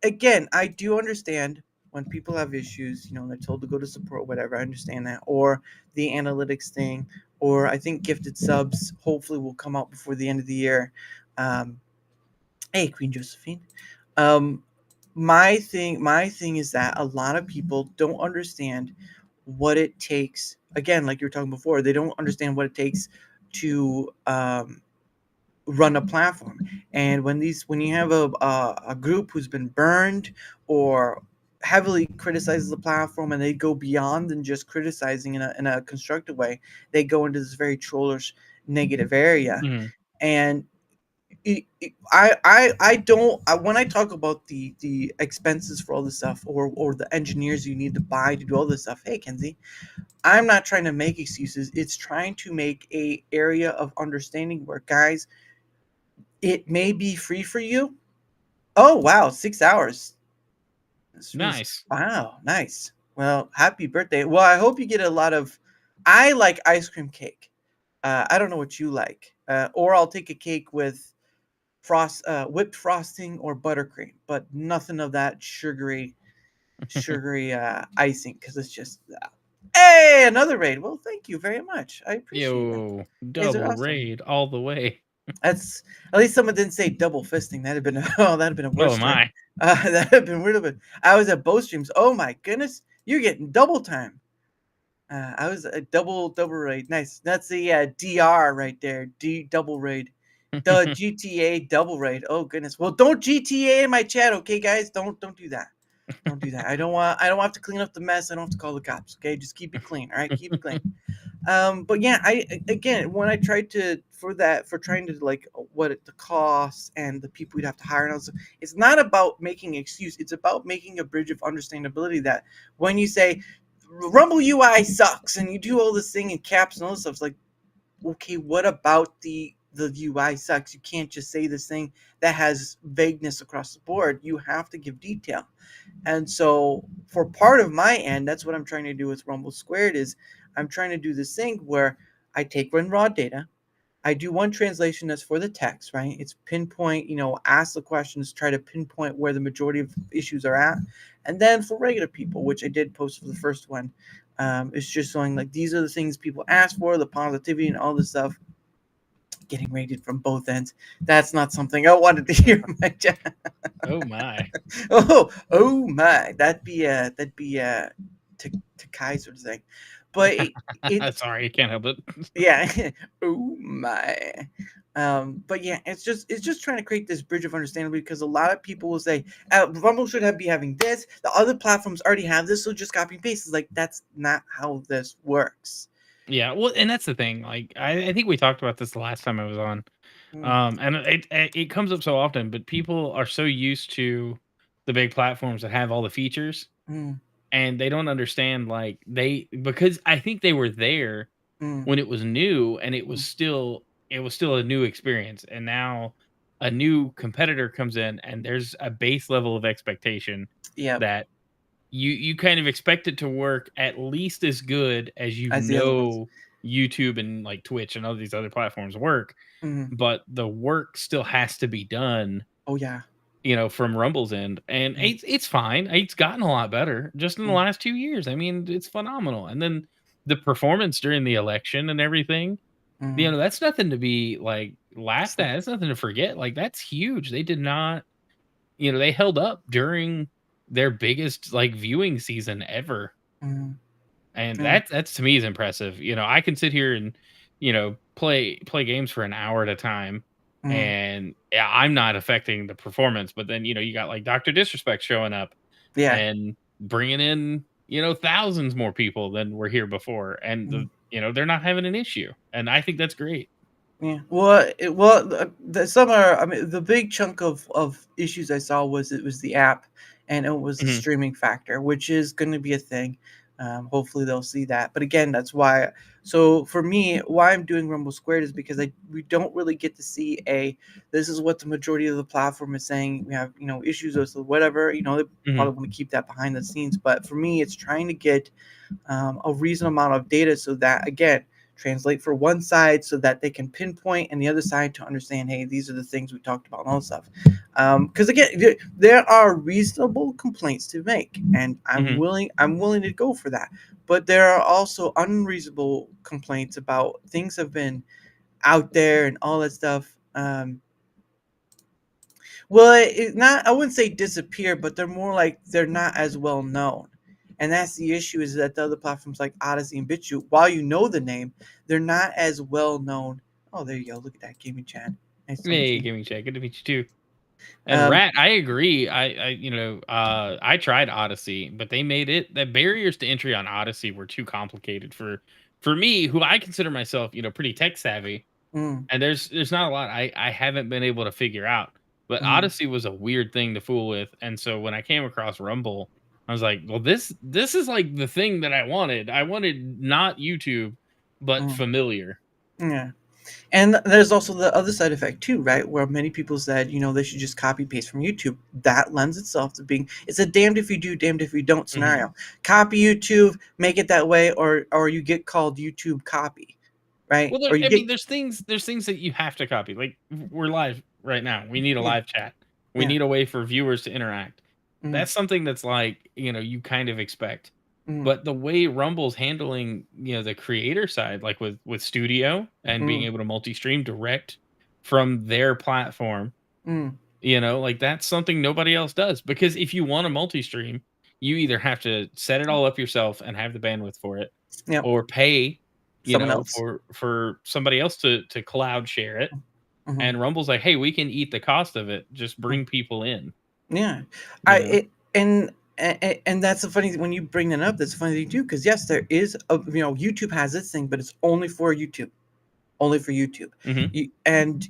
again, I do understand when people have issues. They're told to go to support, whatever. I understand that, or the analytics thing, or I think gifted subs hopefully will come out before the end of the year. Um, hey, Queen Josephine. Um, my thing is that a lot of people don't understand what it takes. Again, like you were talking before, they don't understand what it takes to run a platform. And when you have a group who's been burned or heavily criticizes the platform and they go beyond than just criticizing in a constructive way, they go into this very trollish negative area. Mhm. And I don't when I talk about the expenses for all this stuff, or the engineers you need to buy to do all this stuff. Hey, Kenzie, I'm not trying to make excuses. It's trying to make a area of understanding where, guys, it may be free for you. Oh wow, 6 hours. This was Nice. wow, nice. Well, happy birthday. Well, I hope you get a lot of. I like ice cream cake. I don't know what you like, or I'll take a cake with whipped frosting or buttercream, but nothing of that sugary icing, because it's just. Hey, another raid. Well, thank you very much. I appreciate that. Yo, You guys are double awesome. raid all the way. That's at least someone didn't say double fisting. That'd have been oh, that'd have been a worse Oh story. my. That'd have been weird. But I was at both streams. Oh my goodness, you're getting double time. I was a double raid. Nice. That's the DR right there. D double raid. The GTA double raid. Oh goodness. Well, don't GTA in my chat, okay, guys? Don't do that. Don't do that. I don't have to clean up the mess. I don't have to call the cops. Okay, just keep it clean. All right, keep it clean. But yeah, again, when I tried to for trying to like the costs and the people you'd have to hire and all this, it's not about making an excuse. It's about making a bridge of understandability that when you say Rumble UI sucks and you do all this thing in caps and all this stuff, it's like, okay, what about the UI sucks? You can't just say this thing that has vagueness across the board. You have to give detail. And so for part of my end, that's what I'm trying to do with Rumble Squared is I'm trying to do this thing where I take one raw data, I do one translation that's for the text, right? It's pinpoint, ask the questions, try to pinpoint where the majority of issues are at. And then for regular people, which I did post for the first one, it's just showing like these are the things people ask for, the positivity and all this stuff. Getting rated from both ends. That's not something I wanted to hear on my chat. Oh my. Oh my, to Kai sort of thing, but it's Sorry, can't help it. yeah. Oh my, but yeah, it's just trying to create this bridge of understanding, because a lot of people will say Rumble should be having this. The other platforms already have this, so just copy and paste. It's like that's not how this works. Yeah, well, and that's the thing. Like, I think we talked about this the last time I was on. Mm, And it comes up so often, but people are so used to the big platforms that have all the features, mm, and they don't understand like because I think they were there mm, when it was new, and mm. it was still a new experience, and now a new competitor comes in, and there's a base level of expectation Yep, that you kind of expect it to work at least as good as as the other ones. YouTube and like Twitch and all these other platforms work, Mm. but the work still has to be done, Oh yeah. from Rumble's end, and Mm, it's fine. It's gotten a lot better just in the mm, last 2 years. I mean, it's phenomenal, and then the performance during the election and everything, mm. that's nothing to be, like, laughed So, at. It's nothing to forget. Like, that's huge. They did not they held up during their biggest, like, viewing season ever. mm, And mm, that's to me is impressive. I can sit here and, play games for an hour at a time, mm. and yeah, I'm not affecting the performance, but then, you got like Dr. Disrespect showing up Yeah. and bringing in, thousands more people than were here before, and Mm. they're not having an issue. And I think that's great. Yeah. Well, some are. I mean, the big chunk of issues I saw was it was the app, and it was the Mhm. streaming factor, which is going to be a thing. Hopefully, they'll see that. But again, that's why. So for me, why I'm doing Rumble Squared is because we don't really get to see a. This is what the majority of the platform is saying. We have issues with whatever. They Mhm. probably want to keep that behind the scenes. But for me, it's trying to get a reasonable amount of data so that again, translate for one side so that they can pinpoint and the other side to understand, hey, these are the things we talked about and all that stuff. Because again, there are reasonable complaints to make, and Mhm. I'm willing to go for that. But there are also unreasonable complaints about things have been out there and all that stuff. Well, not, I wouldn't say disappear, but they're more like they're not as well known. And that's the issue, is that the other platforms like Odyssey and BitChute, while you know the name, they're not as well known. Oh, there you go. Look at that, gaming chat. Nice to meet Hey, you. give me a check. Good to meet you too. And Um, Rat, I agree. I tried Odyssey, but they made it the barriers to entry on Odyssey were too complicated for me, who I consider myself, pretty tech savvy. mm, And there's not a lot I haven't been able to figure out. But mm, Odyssey was a weird thing to fool with. And so when I came across Rumble, I was like, well, this is like the thing that I wanted. I wanted not YouTube, but mm, familiar. yeah. And there's also the other side effect too, right? Where many people said, they should just copy paste from YouTube. That lends itself to being, it's a damned if you do, damned if you don't Mhm. scenario. Copy YouTube, make it that way, or you get called YouTube copy, right? Well, there Or you I get mean, there's things that you have to copy. Like we're live right now. We need a yeah, live chat. We yeah, need a way for viewers to interact. mm, That's something that's like, you kind of expect. mm, But the way Rumble's handling, the creator side, like with Studio and being mm, able to multi-stream direct from their platform, mm, like that's something nobody else does. Because if you want a multi-stream, you either have to set it all up yourself and have the bandwidth for it, yep, or pay, someone else. for somebody else to cloud share it. Hmm. And Rumble's like, "Hey, we can eat the cost of it. Just Mm, bring people in." yeah, You know? and that's the funny thing when you bring that up. That's a funny thing too, because yes, there is a, YouTube has this thing, but it's only for YouTube. Only for YouTube. Mhm. And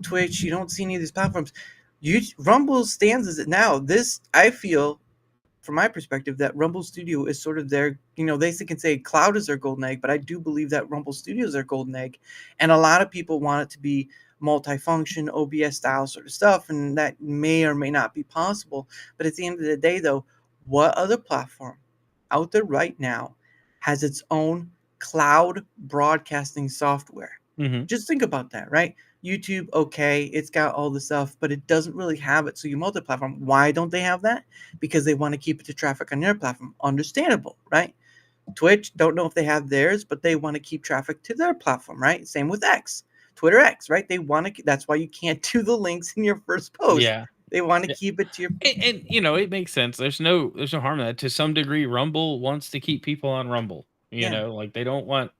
Twitch, you don't see any of these platforms. Rumble stands as it now. This, I feel, from my perspective, that Rumble Studio is sort of their, they can say cloud is their golden egg, but I do believe that Rumble Studio is their golden egg. And a lot of people want it to be multifunction, OBS style sort of stuff, and that may or may not be possible. But at the end of the day, though, what other platform out there right now has its own cloud broadcasting software? Mhm. Just think about that, right? YouTube, okay, it's got all the stuff, but it doesn't really have it. So you multi-platform. Why don't they have that? Because they want to keep it to traffic on their platform. Understandable, right? Twitch, don't know if they have theirs, but they want to keep traffic to their platform, right? Same with X, Twitter X, right? They want to. That's why you can't do the links in your first post. Yeah. They want to Yeah. keep it to your. And it makes sense. There's no harm in that. To some degree, Rumble wants to keep people on Rumble. Yeah, Like they don't want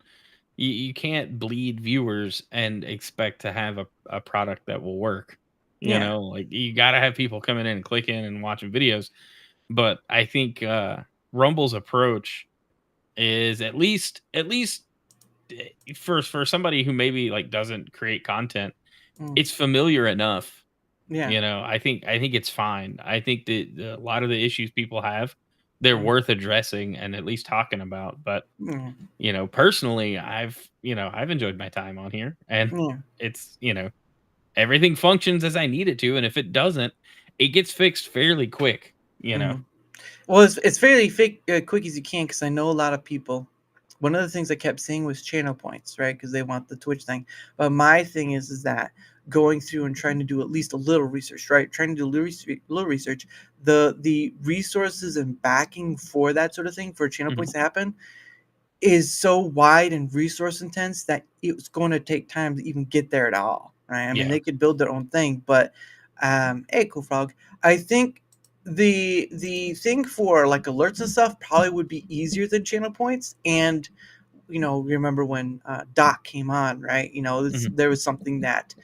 you can't bleed viewers and expect to have a product that will work. yeah, Like you gotta have people coming in and clicking and watching videos. But I think Rumble's approach is at least for somebody who maybe like doesn't create content, mm, it's familiar enough. yeah, I think it's fine. I think that a lot of the issues people have, they're mm, worth addressing and at least talking about. But mm, personally, I've enjoyed my time on here, and yeah. it's everything functions as I need it to, and if it doesn't, it gets fixed fairly quick. Mhm. Well, it's fairly quick as you can, because I know a lot of people. One of the things I kept seeing was channel points, right? Because they want the Twitch thing. But my thing is that going through and trying to do at least a little research, right? Trying to do little research, the resources and backing for that sort of thing for channel Mhm. points to happen is so wide and resource intense that it's going to take time to even get there at all, right? I mean, Yeah. they could build their own thing, but hey, cool frog. I think the thing for like alerts and stuff probably would be easier than channel points. And remember when Doc came on, right? Mhm. There was something that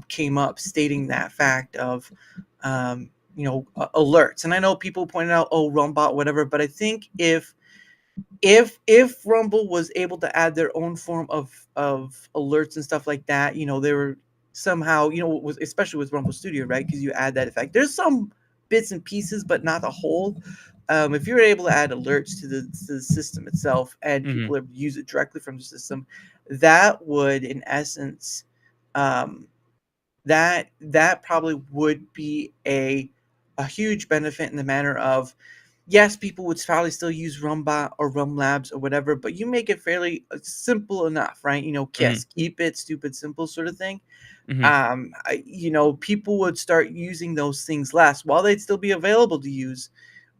came up stating that fact of alerts. And I know people pointed out, oh, Rumbot, whatever, but I think if Rumble was able to add their own form of alerts and stuff like that, they were somehow, especially with Rumble Studio, right? Because you add that effect. There's some bits and pieces, but not the whole. If you're able to add alerts to the system itself and Mhm. people are able to use it directly from the system, that would, in essence, um, that probably would be a huge benefit in the manner of yes, people would probably still use Rumbot or Rum Labs or whatever, but you make it fairly simple enough, right? Mhm. Keep it stupid simple sort of thing. Mhm. People would start using those things less while they'd still be available to use,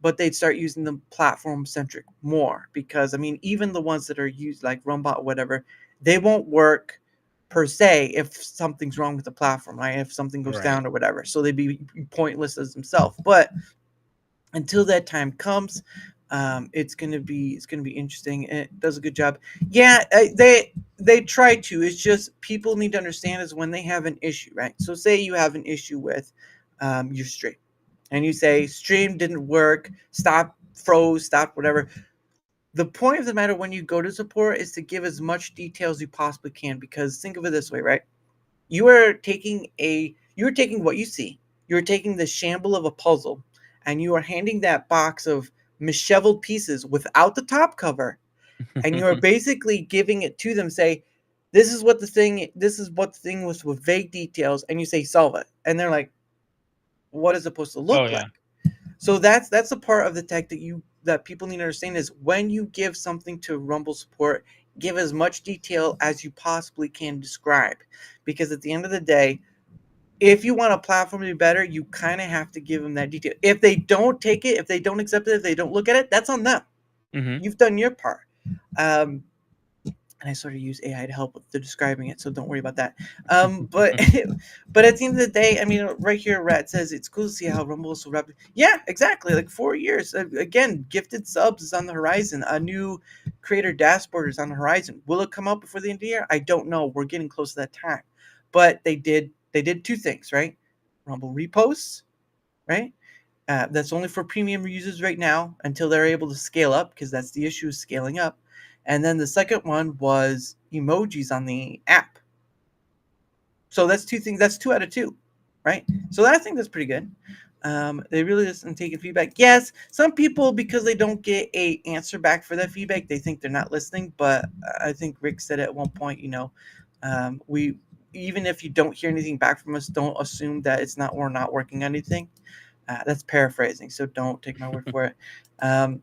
but they'd start using them platform centric more because, I mean, even the ones that are used like Rumbot or whatever, they won't work per se if something's wrong with the platform, right? If something goes Right. down or whatever. So they'd be pointless as themselves. But until that time comes, it's gonna be interesting. It does a good job. Yeah, they try to. It's just people need to understand is when they have an issue, right? So say you have an issue with your stream, and you say stream didn't work, stop, froze, stop, whatever. The point of the matter when you go to support is to give as much detail as you possibly can, because think of it this way, right? You're taking what you see. You're taking the shamble of a puzzle, and you are handing that box of misheveled pieces without the top cover, and you are basically giving it to them. Say, this is what the thing was with vague details, and you say solve it, and they're like, what is it supposed to Oh, look yeah. like? So that's a part of the tech that people need to understand is when you give something to Rumble support, give as much detail as you possibly can describe, because at the end of the day, if you want a platform to be better, you kind of have to give them that detail. If they don't take it, if they don't accept it, if they don't look at it, that's on them. Mhm. You've done your part. Um, and I sort of use AI to help with the describing it, so don't worry about that. But but at the end of the day, I mean, right here, Rat says it's cool to see how Rumble is so rapid. Yeah, exactly. Like 4 years again. Gifted subs is on the horizon. A new creator dashboard is on the horizon. Will it come out before the end of the year? I don't know. We're getting close to that time. But they did two things, right? Rumble reposts, right? That's only for premium users right now until they're able to scale up, because that's the issue, is scaling up. And then the second one was emojis on the app. So that's two things. That's 2 out of 2, right? So I think that's pretty good. They really listen and taking feedback. Yes, some people, because they don't get a answer back for that feedback, they think they're not listening. But I think Rick said at one point, we, even if you don't hear anything back from us, don't assume that we're not working on anything. That's paraphrasing, so don't take my word for it. Um,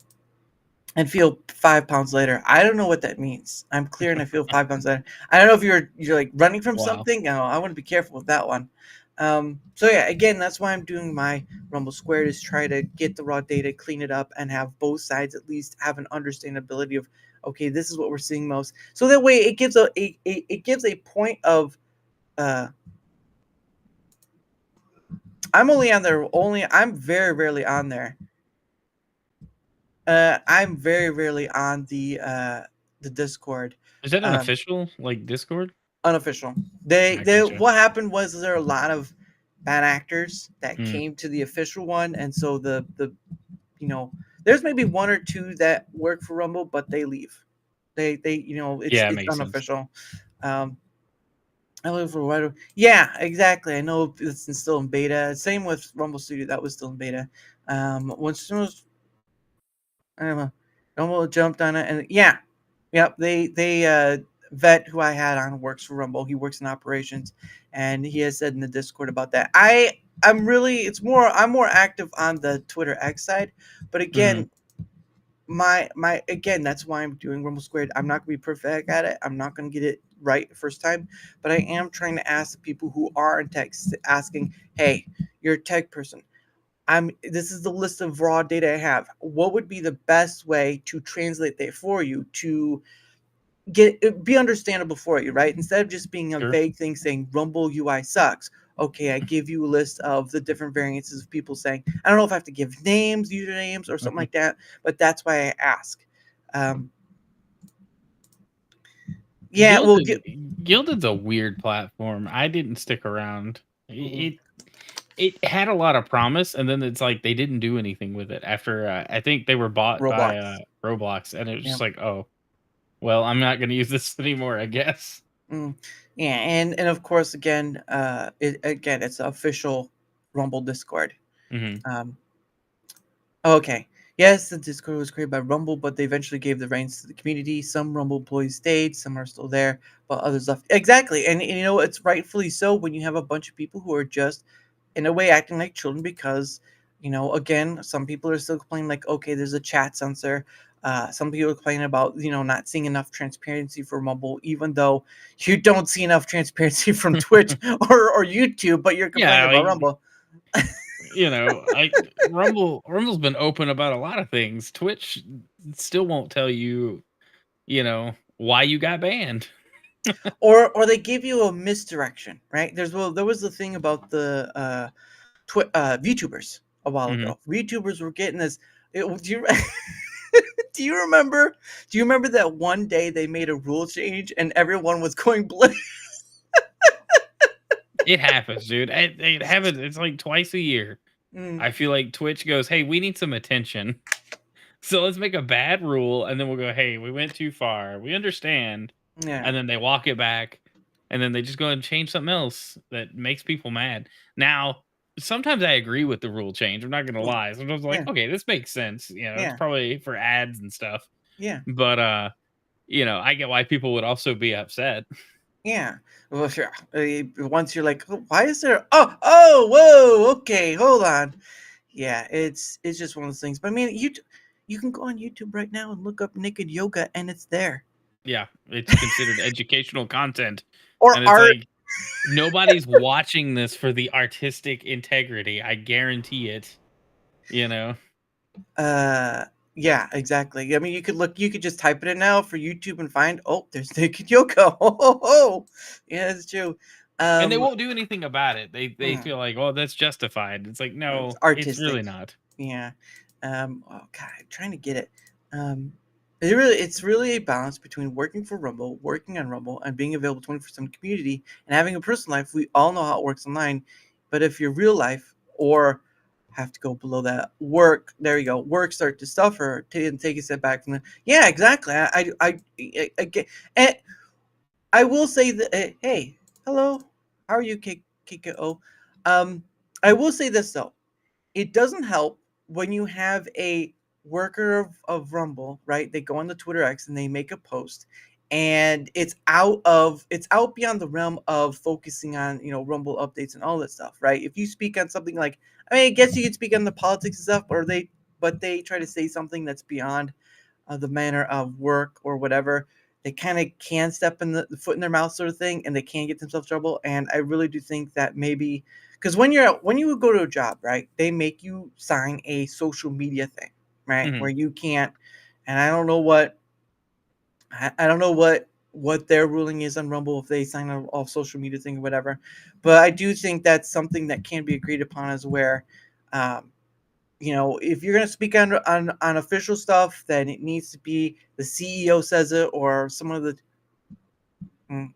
and feel 5 pounds later. I don't know what that means. I'm clear and I feel 5 pounds later. I don't know if you're like running from Wow. something. I want to be careful with that one. So yeah, again, that's why I'm doing my Rumble Squared, is try to get the raw data, clean it up, and have both sides at least have an understandability of, okay, this is what we're seeing most. So that way, it gives it gives a point of. I'm only on there. I'm very rarely on there. I'm very rarely on the Discord. Is that an Um, official, like, Discord? Unofficial. They Gotcha. what happened was there are a lot of bad actors that Mm. came to the official one, and so the you know there's maybe one or two that work for Rumble, but they leave. They Yeah, it it's makes sense. unofficial. Um, I live for what? Yeah, exactly. I know it's still in beta. Same with Rumble Studio, that was still in beta. Once soon as I don't know, Rumble jumped on it, and yeah, yep. They vet who I had on works for Rumble. He works in operations, and he has said in the Discord about that. I'm really I'm more active on the Twitter X side, but Mhm. again, my again, that's why I'm doing Rumble Squared. I'm not gonna be perfect at it. I'm not gonna get it right the first time, but I am trying to ask the people who are in tech, asking, hey, you're a tech person. This is the list of raw data I have. What would be the best way to translate that for you to get it be understandable for you, right? Instead of just being a Sure. vague thing saying Rumble UI sucks. Okay, I give you a list of the different variances of people saying, I don't know if I have to give names, usernames, or something Mhm. like that, but that's why I ask. Um, yeah, we'll Gilded get Gilded's a weird platform. I didn't stick around. mm, It had a lot of promise, and then it's like they didn't do anything with it after, I think they were bought by, Roblox. Roblox, and it was Yeah. just like, "Oh, well, I'm not gonna use this anymore, I guess." Mm. Yeah, and of course, it's the official Rumble Discord. Mhm. Um, Okay. Yes, the Discord was created by Rumble, but they eventually gave the reins to the community. Some Rumble employees stayed, some are still there, but others left. Exactly. And it's rightfully so when you have a bunch of people who are just, in a way, acting like children because Again, some people are still complaining like, okay, there's a chat censor. Some people are complaining about not seeing enough transparency for Rumble, even though you don't see enough transparency from Twitch or YouTube, but you're complaining Yeah, about like, Rumble. I Rumble's been open about a lot of things. Twitch still won't tell you, why you got banned. Or they give you a misdirection, right? There was the thing about the VTubers a while Mhm. ago. VTubers were getting this. Do you do you remember? Do you remember that one day they made a rule change and everyone was going blue? It happens, dude. It happens. It's like twice a year. Mm, I feel like Twitch goes, "Hey, we need some attention. So let's make a bad rule," and then we'll go, "Hey, we went too far. We understand." yeah, And then they walk it back, and then they just go and change something else that makes people mad. Now, sometimes I agree with the rule change. I'm not gonna yeah, lie. Sometimes I'm like, yeah, okay, this makes sense. It's yeah, probably for ads and stuff. yeah. But I get why people would also be upset. Yeah. Well, sure. Once you're like, "Oh, why is there? Oh, whoa. Okay, hold on." Yeah, it's just one of those things. But I mean, you can go on YouTube right now and look up naked yoga, and it's there. Yeah, it's considered educational content. Or And it's art. like nobody's watching this for the artistic integrity. I guarantee it, you know. Uh, yeah, exactly. I mean, you could just type it in now for YouTube and find, oh, there's naked yoga. Oh. Yeah, that's true. And they Um, won't do anything about it. They mm, feel like, "Oh, that's justified." It's like, it's "No, it's artistic. really not." Yeah. Oh God, I'm trying to get it. It's really a balance between working for Rumble, working on Rumble, and being available 24/7 community and having a personal life. We all know how it works online, but if your real life or have to go below that work, there you go. Work start to suffer and take a step back from the. Yeah, exactly. I get. And I will say that. Hey, hello, how are you, KKO? Um, I will say this though, it doesn't help when you have a worker of Rumble, right? They go on the Twitter X and they make a post and it's out beyond the realm of focusing on, Rumble updates and all that stuff, right? If you speak on something like, I mean, I guess you could speak on the politics and stuff, but they try to say something that's beyond the manner of work or whatever. They kind of can step in the foot in their mouth sort of thing, and they can get themselves in trouble. And I really do think that maybe because when you go to a job, right, they make you sign a social media thing, right, Mhm. where you can't. And I don't know what their ruling is on Rumble if they sign a social media thing or whatever, but I do think that's something that can be agreed upon as where, um, if you're going to speak on official stuff, then it needs to be the CEO says it or some of the. Mm,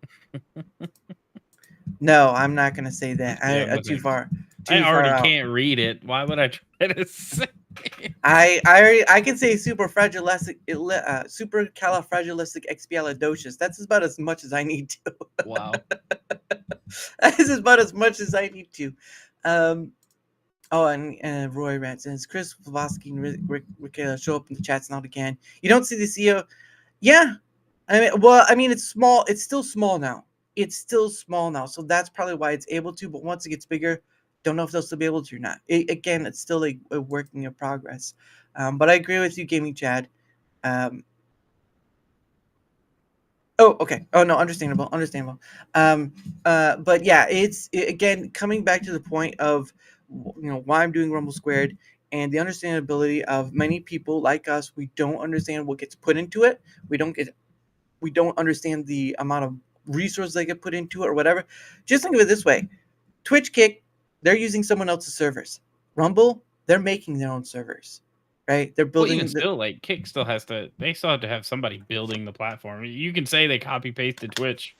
no, I'm not going to say that. Yeah, I'm I gonna too say, far, I too far already out. can't read it. Why would I try to say it? I can say supercalifragilisticexpialidocious. That's about as much as I need to. Wow. That's about as much as I need to. Um, Oh, and Roy Rant says Chris Vlasky and Rick show up in the chats now again. You don't see the CEO. Yeah, I mean, it's small. It's still small now. It's still small now, so that's probably why it's able to. But once it gets bigger, don't know if they'll still be able to or not. Again, it's still a working in progress. But I agree with you, Gaming Chad. Um, Oh, okay. Oh no, understandable, understandable. But yeah, again coming back to the point of why I'm doing Rumble Squared and the understandability of many people like us. We don't understand what gets put into it. We don't understand the amount of resources that get put into it or whatever. Just think of it this way: Twitch Kick, they're using someone else's servers. Rumble, they're making their own servers, right? They're Well, even building the still, like, Kick still has to they still have to have somebody building the platform. You can say they copy pasted Twitch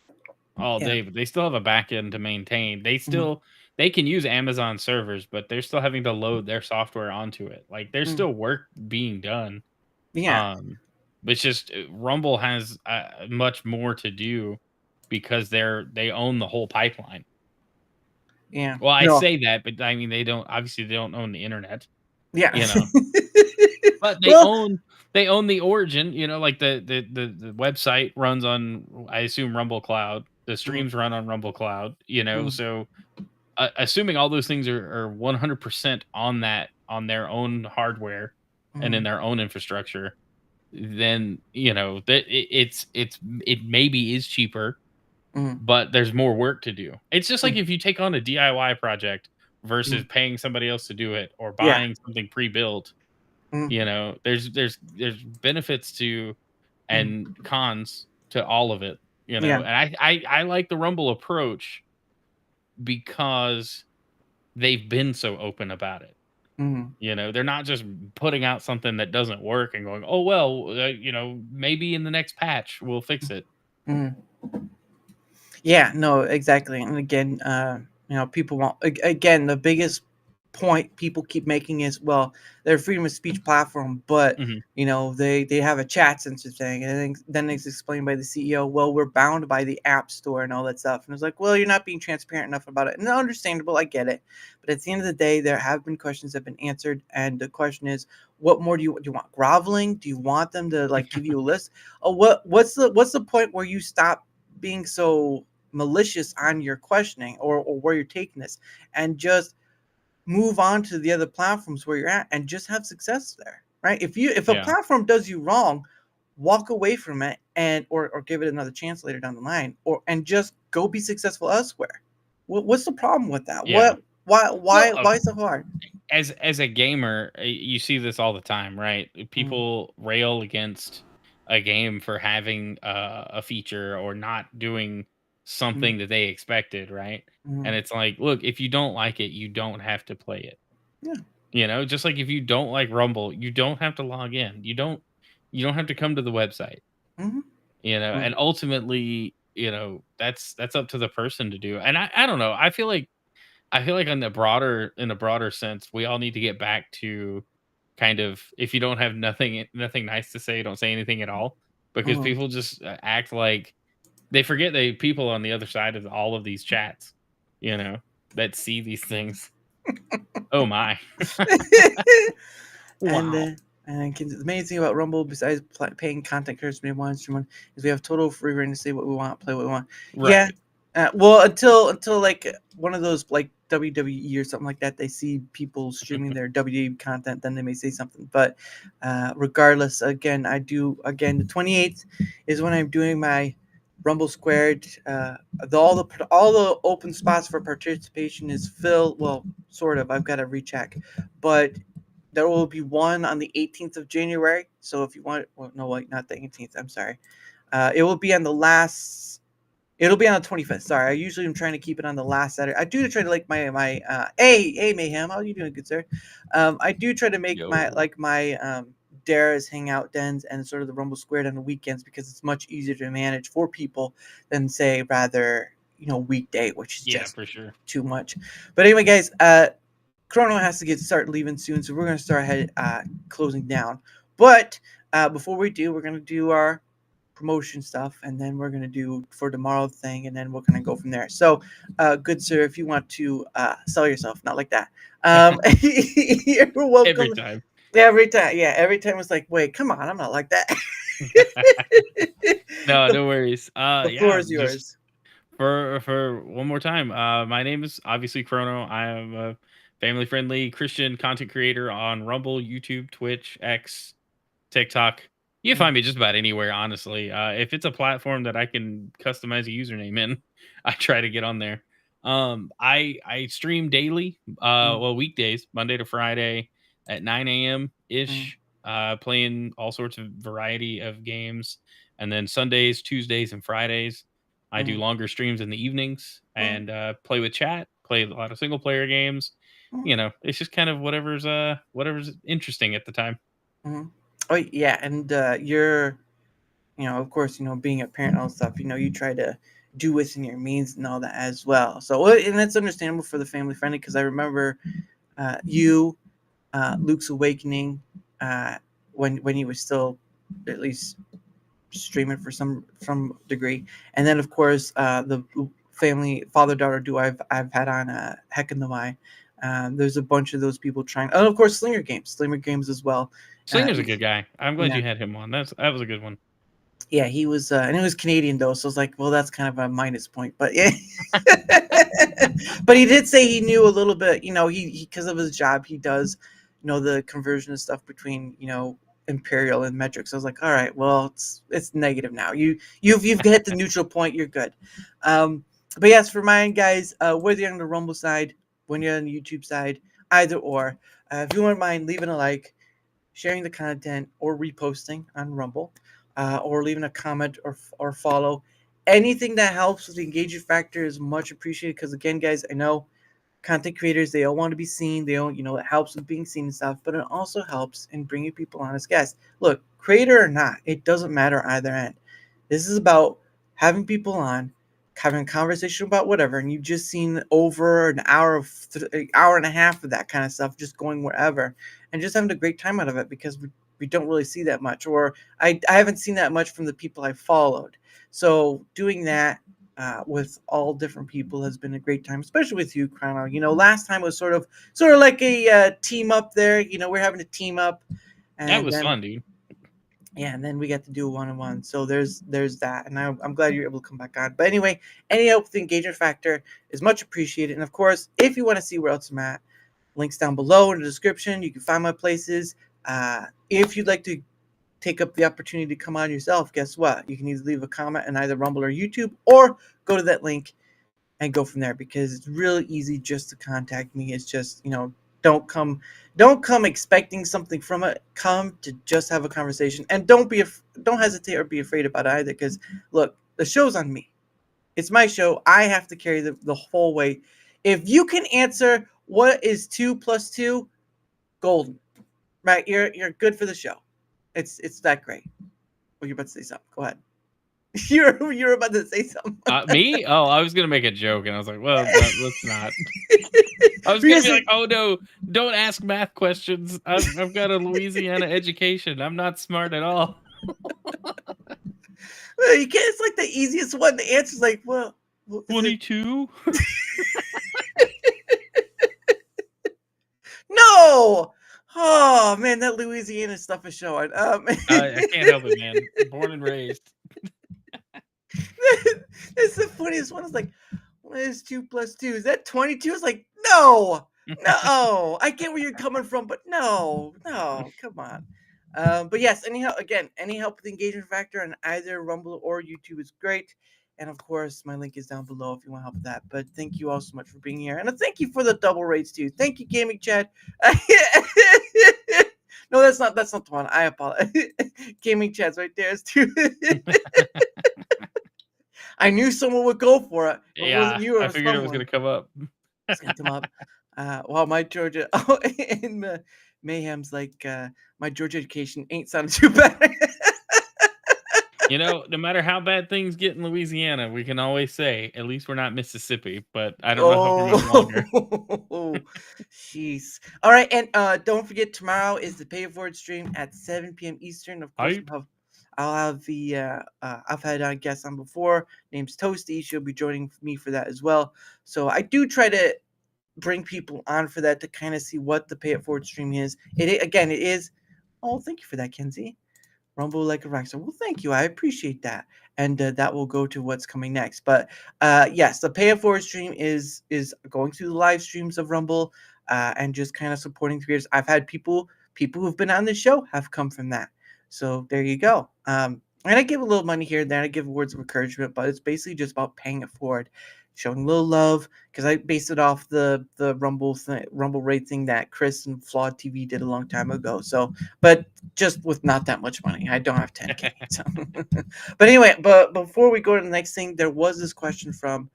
all yeah. day, but they still have a backend to maintain. Mhm. They can use Amazon servers, but they're still having to load their software onto it. Like, there's Mm. still work being done. Yeah, But it's just Rumble has much more to do because they own the whole pipeline. yeah. Well, I No, say that, but I mean they don't own the internet, yeah. you know. But Well, they own the origin, like the website runs on, I assume, Rumble Cloud. The mm, streams run on Rumble Cloud, mm, so assuming all those things are 100% on on their own hardware and in Mhm. their own infrastructure, then that it maybe is cheaper, Mhm. but there's more work to do. It's just like Mhm. if you take on a DIY project versus Mhm. paying somebody else to do it or Yeah. buying something pre-built. Mhm. There's benefits to Mhm. and cons to all of it. Yeah. And I like the Rumble approach because they've been so open about it. Mhm. They're not just putting out something that doesn't work and going, "Oh well, maybe in the next patch we'll fix it." Mhm. Yeah, no, exactly. And again, people want again the biggest point people keep making is, well, they're a freedom of speech platform, but Mhm. they have a chat censor thing, and then it's explained by the CEO. Well, we're bound by the App Store and all that stuff, and it's like, well, you're not being transparent enough about it, and understandable, I get it, but at the end of the day, there have been questions that have been answered, and the question is, what more do you want? Groveling? Do you want them to like give you a list? Oh, what's the point where you stop being so malicious on your questioning, or where you're taking this, and just move on to the other platforms where you're at and just have success there, right? If a Yeah. platform does you wrong, walk away from it, and or give it another chance later down the line, or and just go be successful elsewhere. What's the problem with that? Yeah. What why Well, why why so hard? as a gamer, you see this all the time, right? Mm, People rail against a game for having a feature or not doing mm, something that they expected, right? And mm, it's like, look, if you don't like it, you don't have to play it. yeah. Just like if you don't like Rumble, you don't have to log in. You don't have to come to the website. Mhm, And mm, ultimately, that's up to the person to do. And I don't know. I feel like in a broader sense, we all need to get back to kind of, if you don't have nothing nice to say, don't say anything at all, because mhm. people just act like they forget they people on the other side of all of these chats, you know, that see these things. Oh my. And Wow. the main thing about Rumble, besides paying content creators to be one stream, is we have total free reign to say what we want, play what we want. Yeah. Right. Well, until like one of those like WWE or something like that, they see people streaming their WWE content, then they may say something. But regardless, again, the 28th is when I'm doing my Rumble Squared. All the open spots for participation is filled. Well, sort of. I've got to recheck, but there will be one on the 18th of January. So if you want, well, no, wait, not the 18th. I'm sorry. It will be on the last. It'll be on the 25th. Sorry, I usually am trying to keep it on the last Saturday. I do try to like my hey Mayhem, how are you doing, good sir? I do try to make my Yo. Dara's hangout dens and sort of the Rumble Squared on the weekends, because it's much easier to manage for people than say rather weekday, which is Yeah, just for sure. too much. But anyway, guys, Chrono has to start leaving soon, so we're going to start closing down. But before we do, we're going to do our promotion stuff, and then we're going to do for tomorrow thing, and then we're going to go from there. So, good sir, if you want to sell yourself, not like that. You're Every welcome. time. Every time it's like, wait, come on, I'm not like that. No, the, no worries. the floor Yeah, is just yours. for one more time. My name is obviously Chrono. I am a family friendly Christian content creator on Rumble, YouTube, Twitch, X, TikTok. You can Mm, find me just about anywhere, honestly. If it's a platform that I can customize a username in, I try to get on there. I stream daily, mm, well, weekdays, Monday to Friday at 9 a.m. mm, ish, playing all sorts of variety of games. And then Sundays, Tuesdays, and Fridays, I do mm, longer streams in the evenings mm, and play with chat, play a lot of single player games. mm, It's just kind of whatever's interesting at the time. mm. Oh yeah, and you're of course, being a parent and all that stuff, you try to do within your means and all that as well. So, and that's understandable for the family friendly, because I remember Luke's Awakening, when he was still at least streaming for some degree, and then of course the family father daughter duo I've had on Heck in the Y. There's a bunch of those people trying, and of course Slinger Games as well. Slinger's a good guy. I'm glad Yeah. you had him on. That was a good one. Yeah, he was, and it was Canadian though, so it's like, well, that's kind of a minus point. But yeah, but he did say he knew a little bit. He because of his job, he does the conversion and stuff between imperial and metric. So I was like, all right, well, it's negative now. You've hit the neutral point. You're good. But yes, for mine, guys, whether you're on the Rumble side, when you're on the YouTube side, either or, if you wouldn't mind leaving a like, sharing the content, or reposting on Rumble, or leaving a comment or follow. Anything that helps with the engagement factor is much appreciated because, again, guys, I know content creators, they all want to be seen. They all, it helps with being seen and stuff, but it also helps in bringing people on as guests. Look, creator or not, it doesn't matter either end. This is about having people on, having a conversation about whatever, and you've just seen over an hour and a half of that kind of stuff, just going wherever, and just having a great time out of it because we don't really see that much, or I haven't seen that much from the people I followed. So doing that with all different people has been a great time, especially with you, Chrono. Last time was sort of like a team up there. We're having a team up, That and was then fun, dude. yeah, and then we got to do a one-on-one. So there's that, and I'm glad you're able to come back on. But anyway, any help with the engagement factor is much appreciated. And of course, if you want to see where else I'm at, links down below in the description. You can find my places. If you'd like to take up the opportunity to come on yourself, guess what? You can either leave a comment in either Rumble or YouTube, or go to that link and go from there, because it's really easy just to contact me. It's just, don't come expecting something from it. Come to just have a conversation, and don't hesitate or be afraid about it either, because look, the show's on me. It's my show. I have to carry the whole weight. If you can answer what is 2 plus 2, golden, right? You're good for the show. It's that great. Well, you're about to say something. Go ahead. You're about to say something. Me? Oh, I was gonna make a joke, and I was like, well, let's not. I was gonna be like, oh no, don't ask math questions. I've got a Louisiana education. I'm not smart at all. Well, you can't. It's like the easiest one. The answer's like, well, 22. No. Oh man, that Louisiana stuff is showing. I can't help it, man. Born and raised. It's the funniest one. It's like, what is 2 plus 2? Is that 22? It's like, no. I get where you're coming from, but no, come on. But yes, any help with the engagement factor on either Rumble or YouTube is great. And of course, my link is down below if you want help with that. But thank you all so much for being here. And thank you for the double rates too. Thank you, gaming chat. No, that's not the one. I apologize. Gaming chat's right there. It's too. I knew someone would go for it. But Yeah, wasn't you, I figured it was gonna come up. It's gonna come up. Well, my Georgia and Mayhem's like my Georgia education ain't sounding too bad. No matter how bad things get in Louisiana, we can always say, at least we're not Mississippi, but I don't know how for much longer. Oh, jeez. All right, and don't forget, tomorrow is the Pay It Forward stream at 7 p.m. Eastern. Of course, I'll have the I've had guests on before. Name's Toasty. She'll be joining me for that as well. So I do try to bring people on for that to kind of see what the Pay It Forward stream is. It is. Oh, thank you for that, Kenzie. Rumble like a rock star. Well, thank you. I appreciate that. And that will go to what's coming next. But yes, the Pay It Forward stream is going through the live streams of Rumble and just kind of supporting creators. I've had people who've been on the show have come from that. So there you go. And I give a little money here and there. I give words of encouragement, but it's basically just about paying it forward, showing a little love, because I based it off the Rumble rate thing that Chris and Flawed TV did a long time ago. So, but just with not that much money. I don't have 10K. So. But anyway, but before we go to the next thing, there was this question from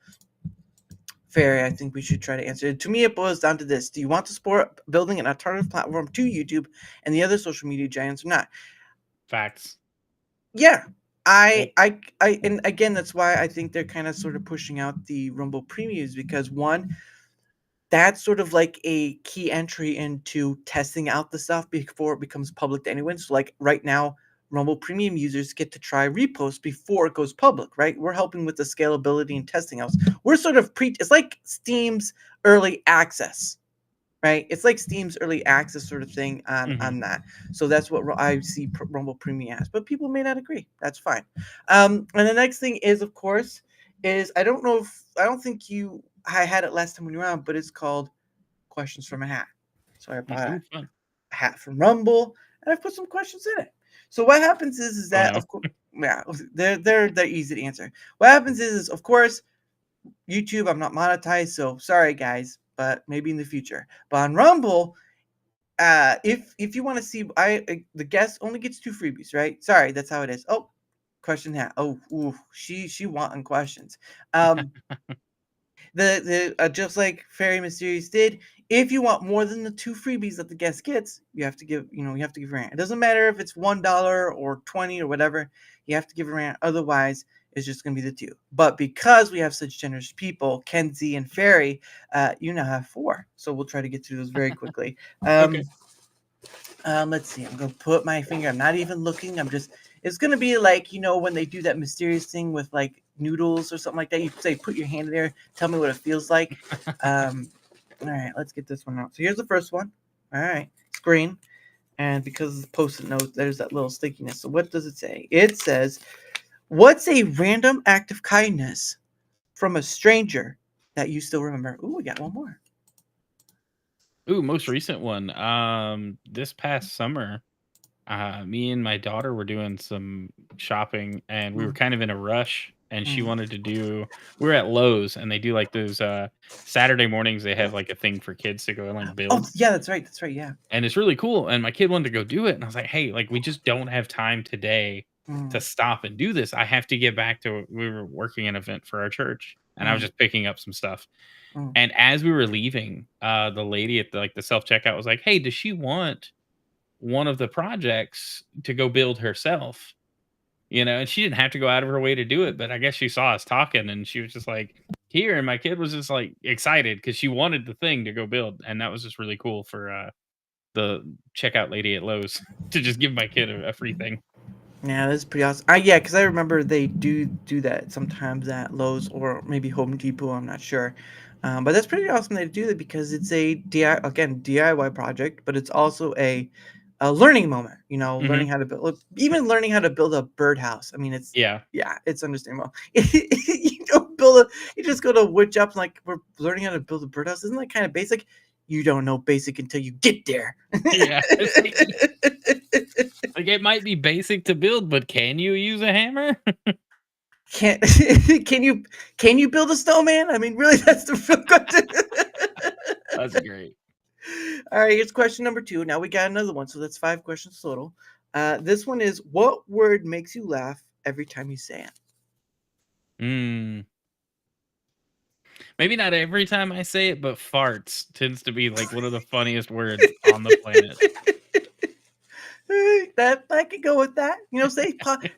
Fairy. I think we should try to answer it. To me, it boils down to this: do you want to support building an alternative platform to YouTube and the other social media giants or not? Facts. Yeah. And again, that's why I think they're kind of sort of pushing out the Rumble previews, because one, that's sort of like a key entry into testing out the stuff before it becomes public to anyone. So like right now, Rumble Premium users get to try repost before it goes public, right? We're helping with the scalability and testing out. We're sort of it's like Steam's early access, right? It's like Steam's early access sort of thing on that. So that's what I see Rumble Premium as. But people may not agree. That's fine. And the next thing is, of course, is I don't think I had it last time when you were on, but it's called Questions from a Hat. So I bought it. Fun. hat from Rumble, and I've put some questions in it. So what happens is Oh, that no. of course, yeah, they're easy to answer. What happens is of course YouTube, I'm not monetized, so sorry guys, but maybe in the future. But on Rumble, if you want to see, the guest only gets 2 freebies, right? Sorry, that's how it is. Oh, question hat. Oh, ooh, she wanting questions. Um, the just like Fairy Mysterious did, if you want more than the 2 freebies that the guest gets, you have to give, you have to give a rant. It doesn't matter if it's $1 or 20 or whatever, you have to give a rant. Otherwise, it's just gonna be the 2. But because we have such generous people, Kenzie and Fairy, you now have 4. So we'll try to get through those very quickly. Okay. Let's see. I'm gonna put my finger. I'm not even looking. I'm just. It's gonna be like when they do that mysterious thing with like noodles or something like that. You say, put your hand in there. Tell me what it feels like. All right. Let's get this one out. So here's the first one. All right. It's green, and because it's post-it note, there's that little stickiness. So what does it say? It says, "What's a random act of kindness from a stranger that you still remember?" Ooh, we got one more. Ooh, most recent one. This past summer, me and my daughter were doing some shopping, and we were Mm, kind of in a rush. And she mm. wanted to do. We were at Lowe's, and they do like those Saturday mornings. They have like a thing for kids to go and like Oh, build, yeah, that's right. That's right. Yeah. and it's really cool. And my kid wanted to go do it, and I was like, "Hey, like we just don't have time today to Mm, stop and do this. I have to get back to. We were working an event for our church, and I was mm, just picking up some stuff. mm. And as we were leaving, the lady at the self checkout was like, "Hey, does she want one of the projects to go build herself?" And she didn't have to go out of her way to do it, but I guess she saw us talking and she was just like, "Here," and my kid was just like excited because she wanted the thing to go build, and that was just really cool for the checkout lady at Lowe's to just give my kid a free thing. Yeah, that's pretty awesome. Yeah, because I remember they do that sometimes at Lowe's or maybe Home Depot. I'm not sure, but that's pretty awesome they do that because it's a DIY project, but it's also a learning moment. Hmm. Learning how to build, even learning how to build a birdhouse. I mean, Yeah. yeah, it's understandable. You don't build a, you just go to wood shop and like we're learning how to build a birdhouse. Isn't that kind of basic? You don't know basic until you get there. Yeah. It's like it might be basic to build, but can you use a hammer? Can can you can you build a snowman? I mean, really, that's the real question. That's great. All right, here's question number 2. Now we got another one, so that's 5 questions total. This one is, what word makes you laugh every time you say Mm. Maybe not every time I say it, but farts tends to be like one of the funniest words on the planet. it? That I could go with that.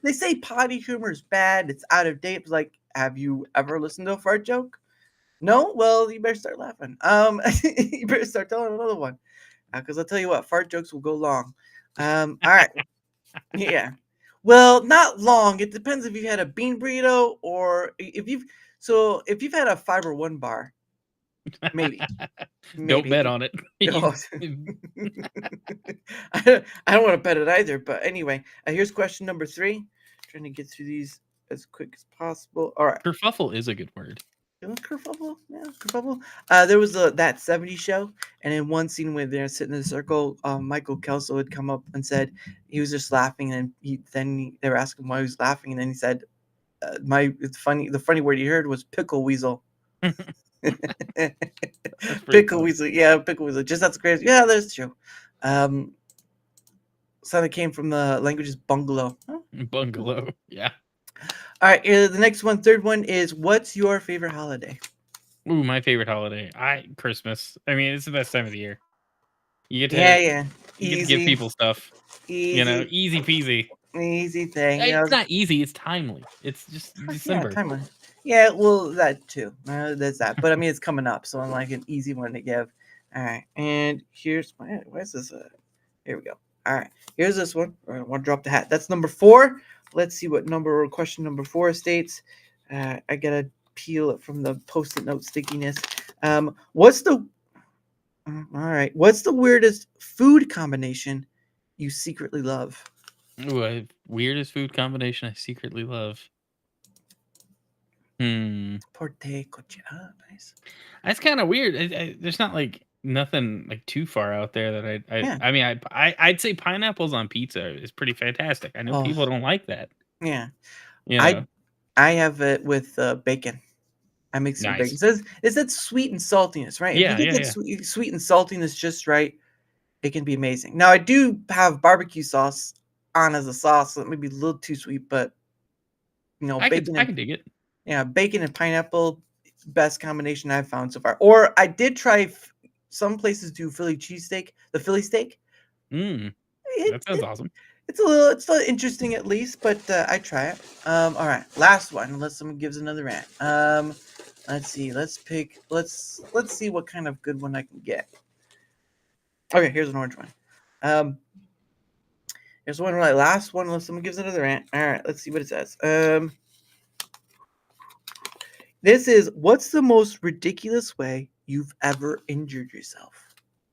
They say potty humor is bad. It's out of date. It's like, have you ever listened to a fart joke? No? Well, you better start laughing. You better start telling another one. Because I'll tell you what, fart jokes will go long. All right. Yeah. Well, not long. It depends if you've had a bean burrito or if you've had a fiber one bar, maybe. Don't Maybe if bet you on it. oh. I don't want to bet it either, but anyway, here's question number 3. Trying to get through these as quick as possible. All right. Kerfuffle is a good word. It was kerfuffle, yeah, kerfuffle. There was that '70s show, and in one scene where they're sitting in a circle, Michael Kelso had come up and said he was just laughing, and they were asking why he was laughing, and then he said, it's funny. The funny word he heard was pickle weasel." That's pretty Pickle funny. weasel, yeah, pickle weasel. Just that's crazy. Yeah, that's true. Um, Something came from the languages bungalow. Huh? Bungalow. Yeah. All right, the next one, third one is, what's your favorite holiday? Ooh, my favorite holiday. Christmas. I mean, it's the best time of the year. You get Yeah, to yeah, you get to give easy, people stuff. easy, Easy peasy. easy thing. It's not easy, it's timely. It's just Yeah, December. timeline. Yeah, well, that too. There's that. But I mean, it's coming up, so I'm like an easy one to give. All right, and here's my. Where's this? Here we go. All right, here's this one. I want to drop the hat. That's number 4. Let's see what number or question number 4 states. I gotta peel it from the post-it note stickiness. What's the? All right. What's the weirdest food combination you secretly love? Ooh, weirdest food combination I secretly love. Hmm. Porte coche. Ah, nice. That's kinda weird. There's not, like, nothing like too far out there that Yeah. I mean, I'd say pineapples on pizza is pretty fantastic. I know Oh, people don't like that, yeah. you I know? I have it with bacon. I mix it with bacon. Nice. It says sweet and saltiness, right? If you Yeah, can yeah, get yeah. sweet and saltiness just right, it can be amazing. Now I do have barbecue sauce on as a sauce, so it may be a little too sweet, but bacon I and could dig it. yeah, bacon and pineapple, best combination I've found so far. Or I did try some places do Philly cheesesteak, the Philly steak. Mm, It, that sounds it awesome. it's a little interesting at least, but I try it. All right, last one, unless someone gives another rant. Let's see. Let's see what kind of good one I can get. Okay, here's an orange one. Um, here's one right last one, unless someone gives another rant. All right, let's see what it says. This is what's the most ridiculous way you've ever injured yourself?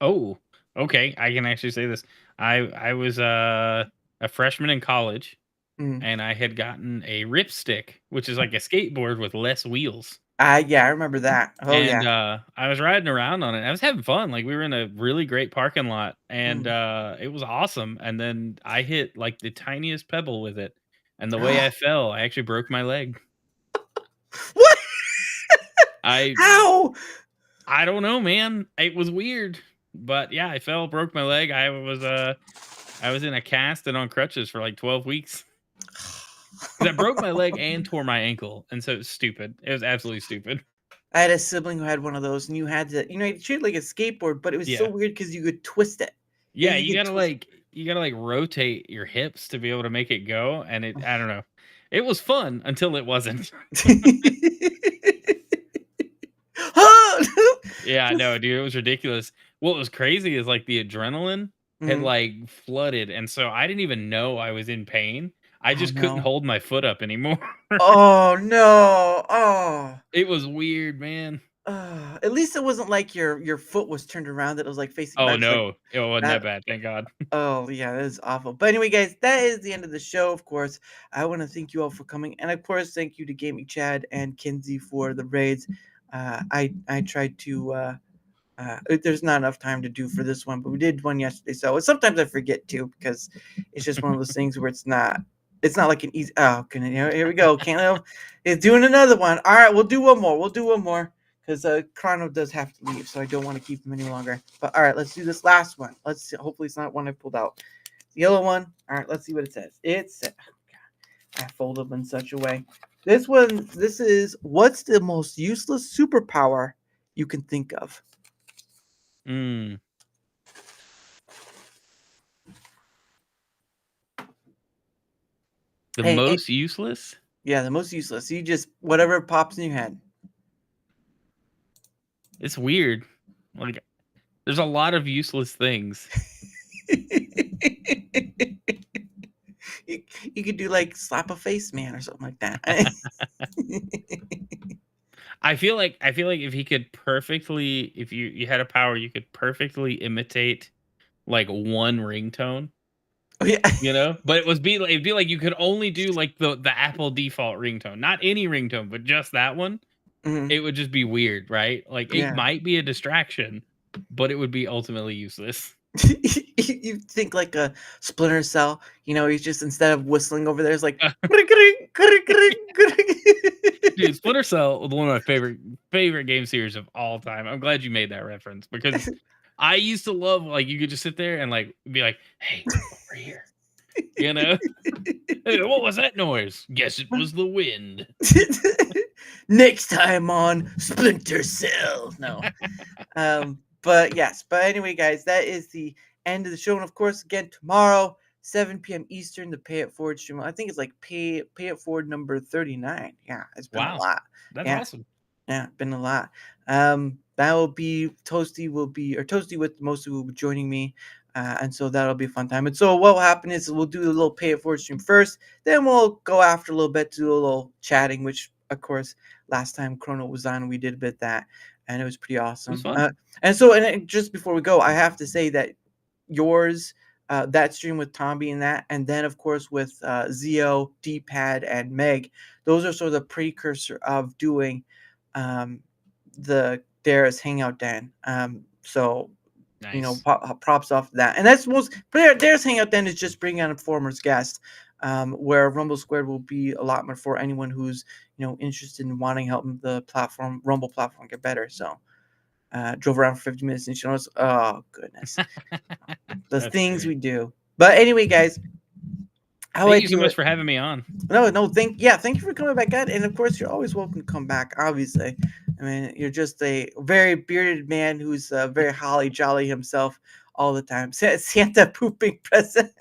Oh, okay, I can actually say this. I was, a freshman in college, Mm. and I had gotten a ripstick, which is like a skateboard with less wheels. Yeah, I remember that. Oh And, yeah. I was riding around on it. I was having fun, like, we were in a really great parking lot, and, Mm. it was awesome, and then I hit, like, the tiniest pebble with it, and the way I fell, I actually broke my leg. What? I How? I don't know, man. It was weird, but yeah, I fell, broke my leg. I was in a cast and on crutches for, like, 12 weeks. 'Cause I broke my leg and tore my ankle, and so it was stupid. It was absolutely stupid. I had a sibling who had one of those, and you had to, you treat it like a skateboard, but it was so Yeah. weird because you could twist it. Yeah, You could twist. you gotta, like, rotate your hips to be able to make it go, and I don't know. It was fun until it wasn't. Oh! Yeah, no, dude, it was ridiculous. What was crazy is, like, the adrenaline had, Mhm. like, flooded, and so I didn't even know I was in pain. I Oh just couldn't no. hold my foot up anymore. Oh no. Oh. It was weird, man. At least it wasn't like your foot was turned around, that it was like facing Oh, back. Like no. It wasn't that that. bad, thank God. Oh, yeah, that is awful. But anyway, guys, that is the end of the show, of course. I want to thank you all for coming. And of course, thank you to Gaming Chad and Kinsey for the raids. I tried to there's not enough time to do for this one, but we did one yesterday. So sometimes I forget too, because it's just one of those things where it's not like an easy. Oh, goodness, here we go. Can't is doing another one. All right, we'll do one more. We'll do one more because Chrono does have to leave, so I don't want to keep him any longer. But all right, let's do this last one. Let's see. Hopefully, it's not one I pulled out. The yellow one. All right, let's see what it says. It says, oh, God, I folded them in such a way. This one. This is what's the most useless superpower you can think of? Mm. The Hey, most useless? yeah, the most useless. You just whatever pops in your head. It's weird. Like, there's a lot of useless things. you, you could do like slap a face man or something like that. I feel like if he could perfectly if you had a power, you could perfectly imitate, like, one ringtone, Oh yeah. you know? But it'd be like you could only do, like, the Apple default ringtone. Not any ringtone, but just that one. Mhm. It would just be weird, right? Like, it Yeah. might be a distraction, but it would be ultimately useless. You think like a Splinter Cell, he's just instead of whistling over there, it's like Dude, Splinter Cell was one of my favorite game series of all time. I'm glad you made that reference because I used to love, like, you could just sit there and, like, be like, "Hey, over here," you know? "Hey, what was that noise?" "Guess it was the wind." Next time on Splinter Cell. No. But yes, but anyway, guys, that is the end of the show. And of course, again, tomorrow, 7 p.m. Eastern, the Pay It Forward stream. I think it's like Pay It Forward number 39. Yeah, it's been a Wow, lot. that's Yeah, awesome. yeah, been a lot. That will be Toasty with Mostly will be joining me. And so that'll be a fun time. And so what will happen is we'll do the little Pay It Forward stream first, then we'll go after a little bit to do a little chatting, which of course last time Chrono was on, we did a bit that, and it was pretty It was awesome. fun. And just before we go, I have to say that yours, that stream with Tomby and that, and then of course with Zio, D-Pad, and Meg, those are sort of the precursor of doing the Dara's Hangout Den. So Nice. props off that. And that's most Dara's hangout then is just bringing on a performer's guest, where Rumble Squared will be a lot more for anyone who's interested in wanting help the Rumble platform get better. So drove around for 50 minutes and she knows, oh goodness, the That's things great. we do. But anyway, guys, how Thank I you so do much it. for having me on. No, thank you for coming back out, and of course you're always welcome to come back. Obviously, I mean you're just a very bearded man who's very holly jolly himself all the time. Santa pooping present.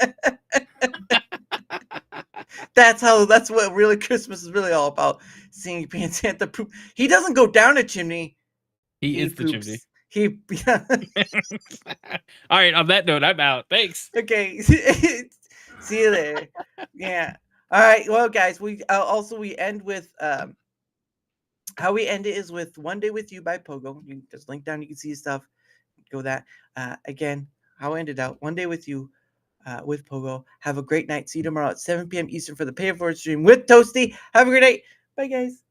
That's what really Christmas is really all about. Seeing Santa poop. He doesn't go down a chimney. He He is the chimney. poops. He yeah. All right, on that note, I'm out. Thanks. Okay. See you there. Yeah. All right. Well, guys, we end with how we end it is with "One Day with You" by Pogo. You can just link down. You can see his stuff. Go that. Again, how I ended out "One Day with You" with Pogo. Have a great night. See you tomorrow at 7 p.m. Eastern for the Pay It Forward stream with Toasty. Have a great night. Bye, guys.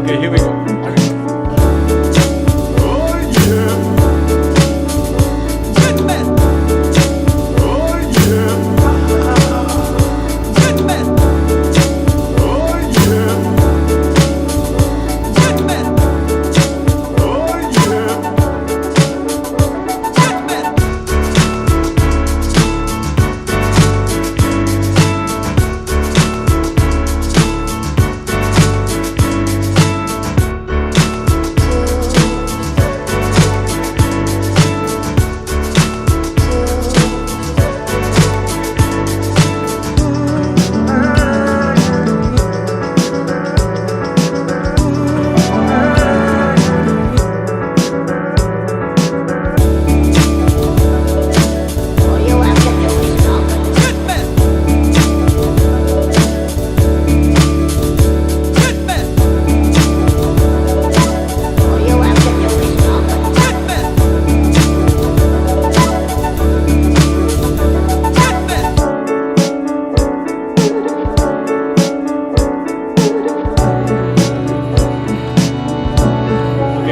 Okay,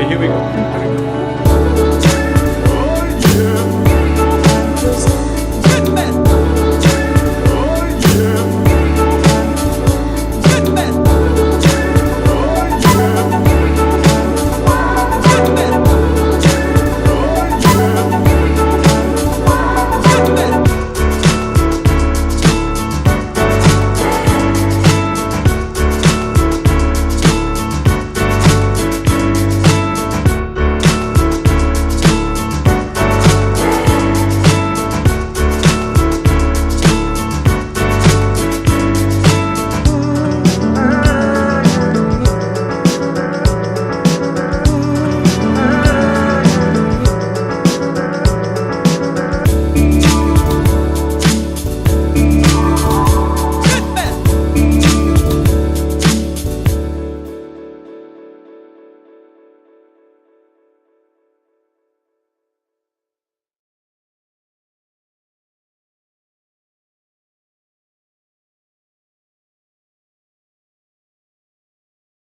here we go.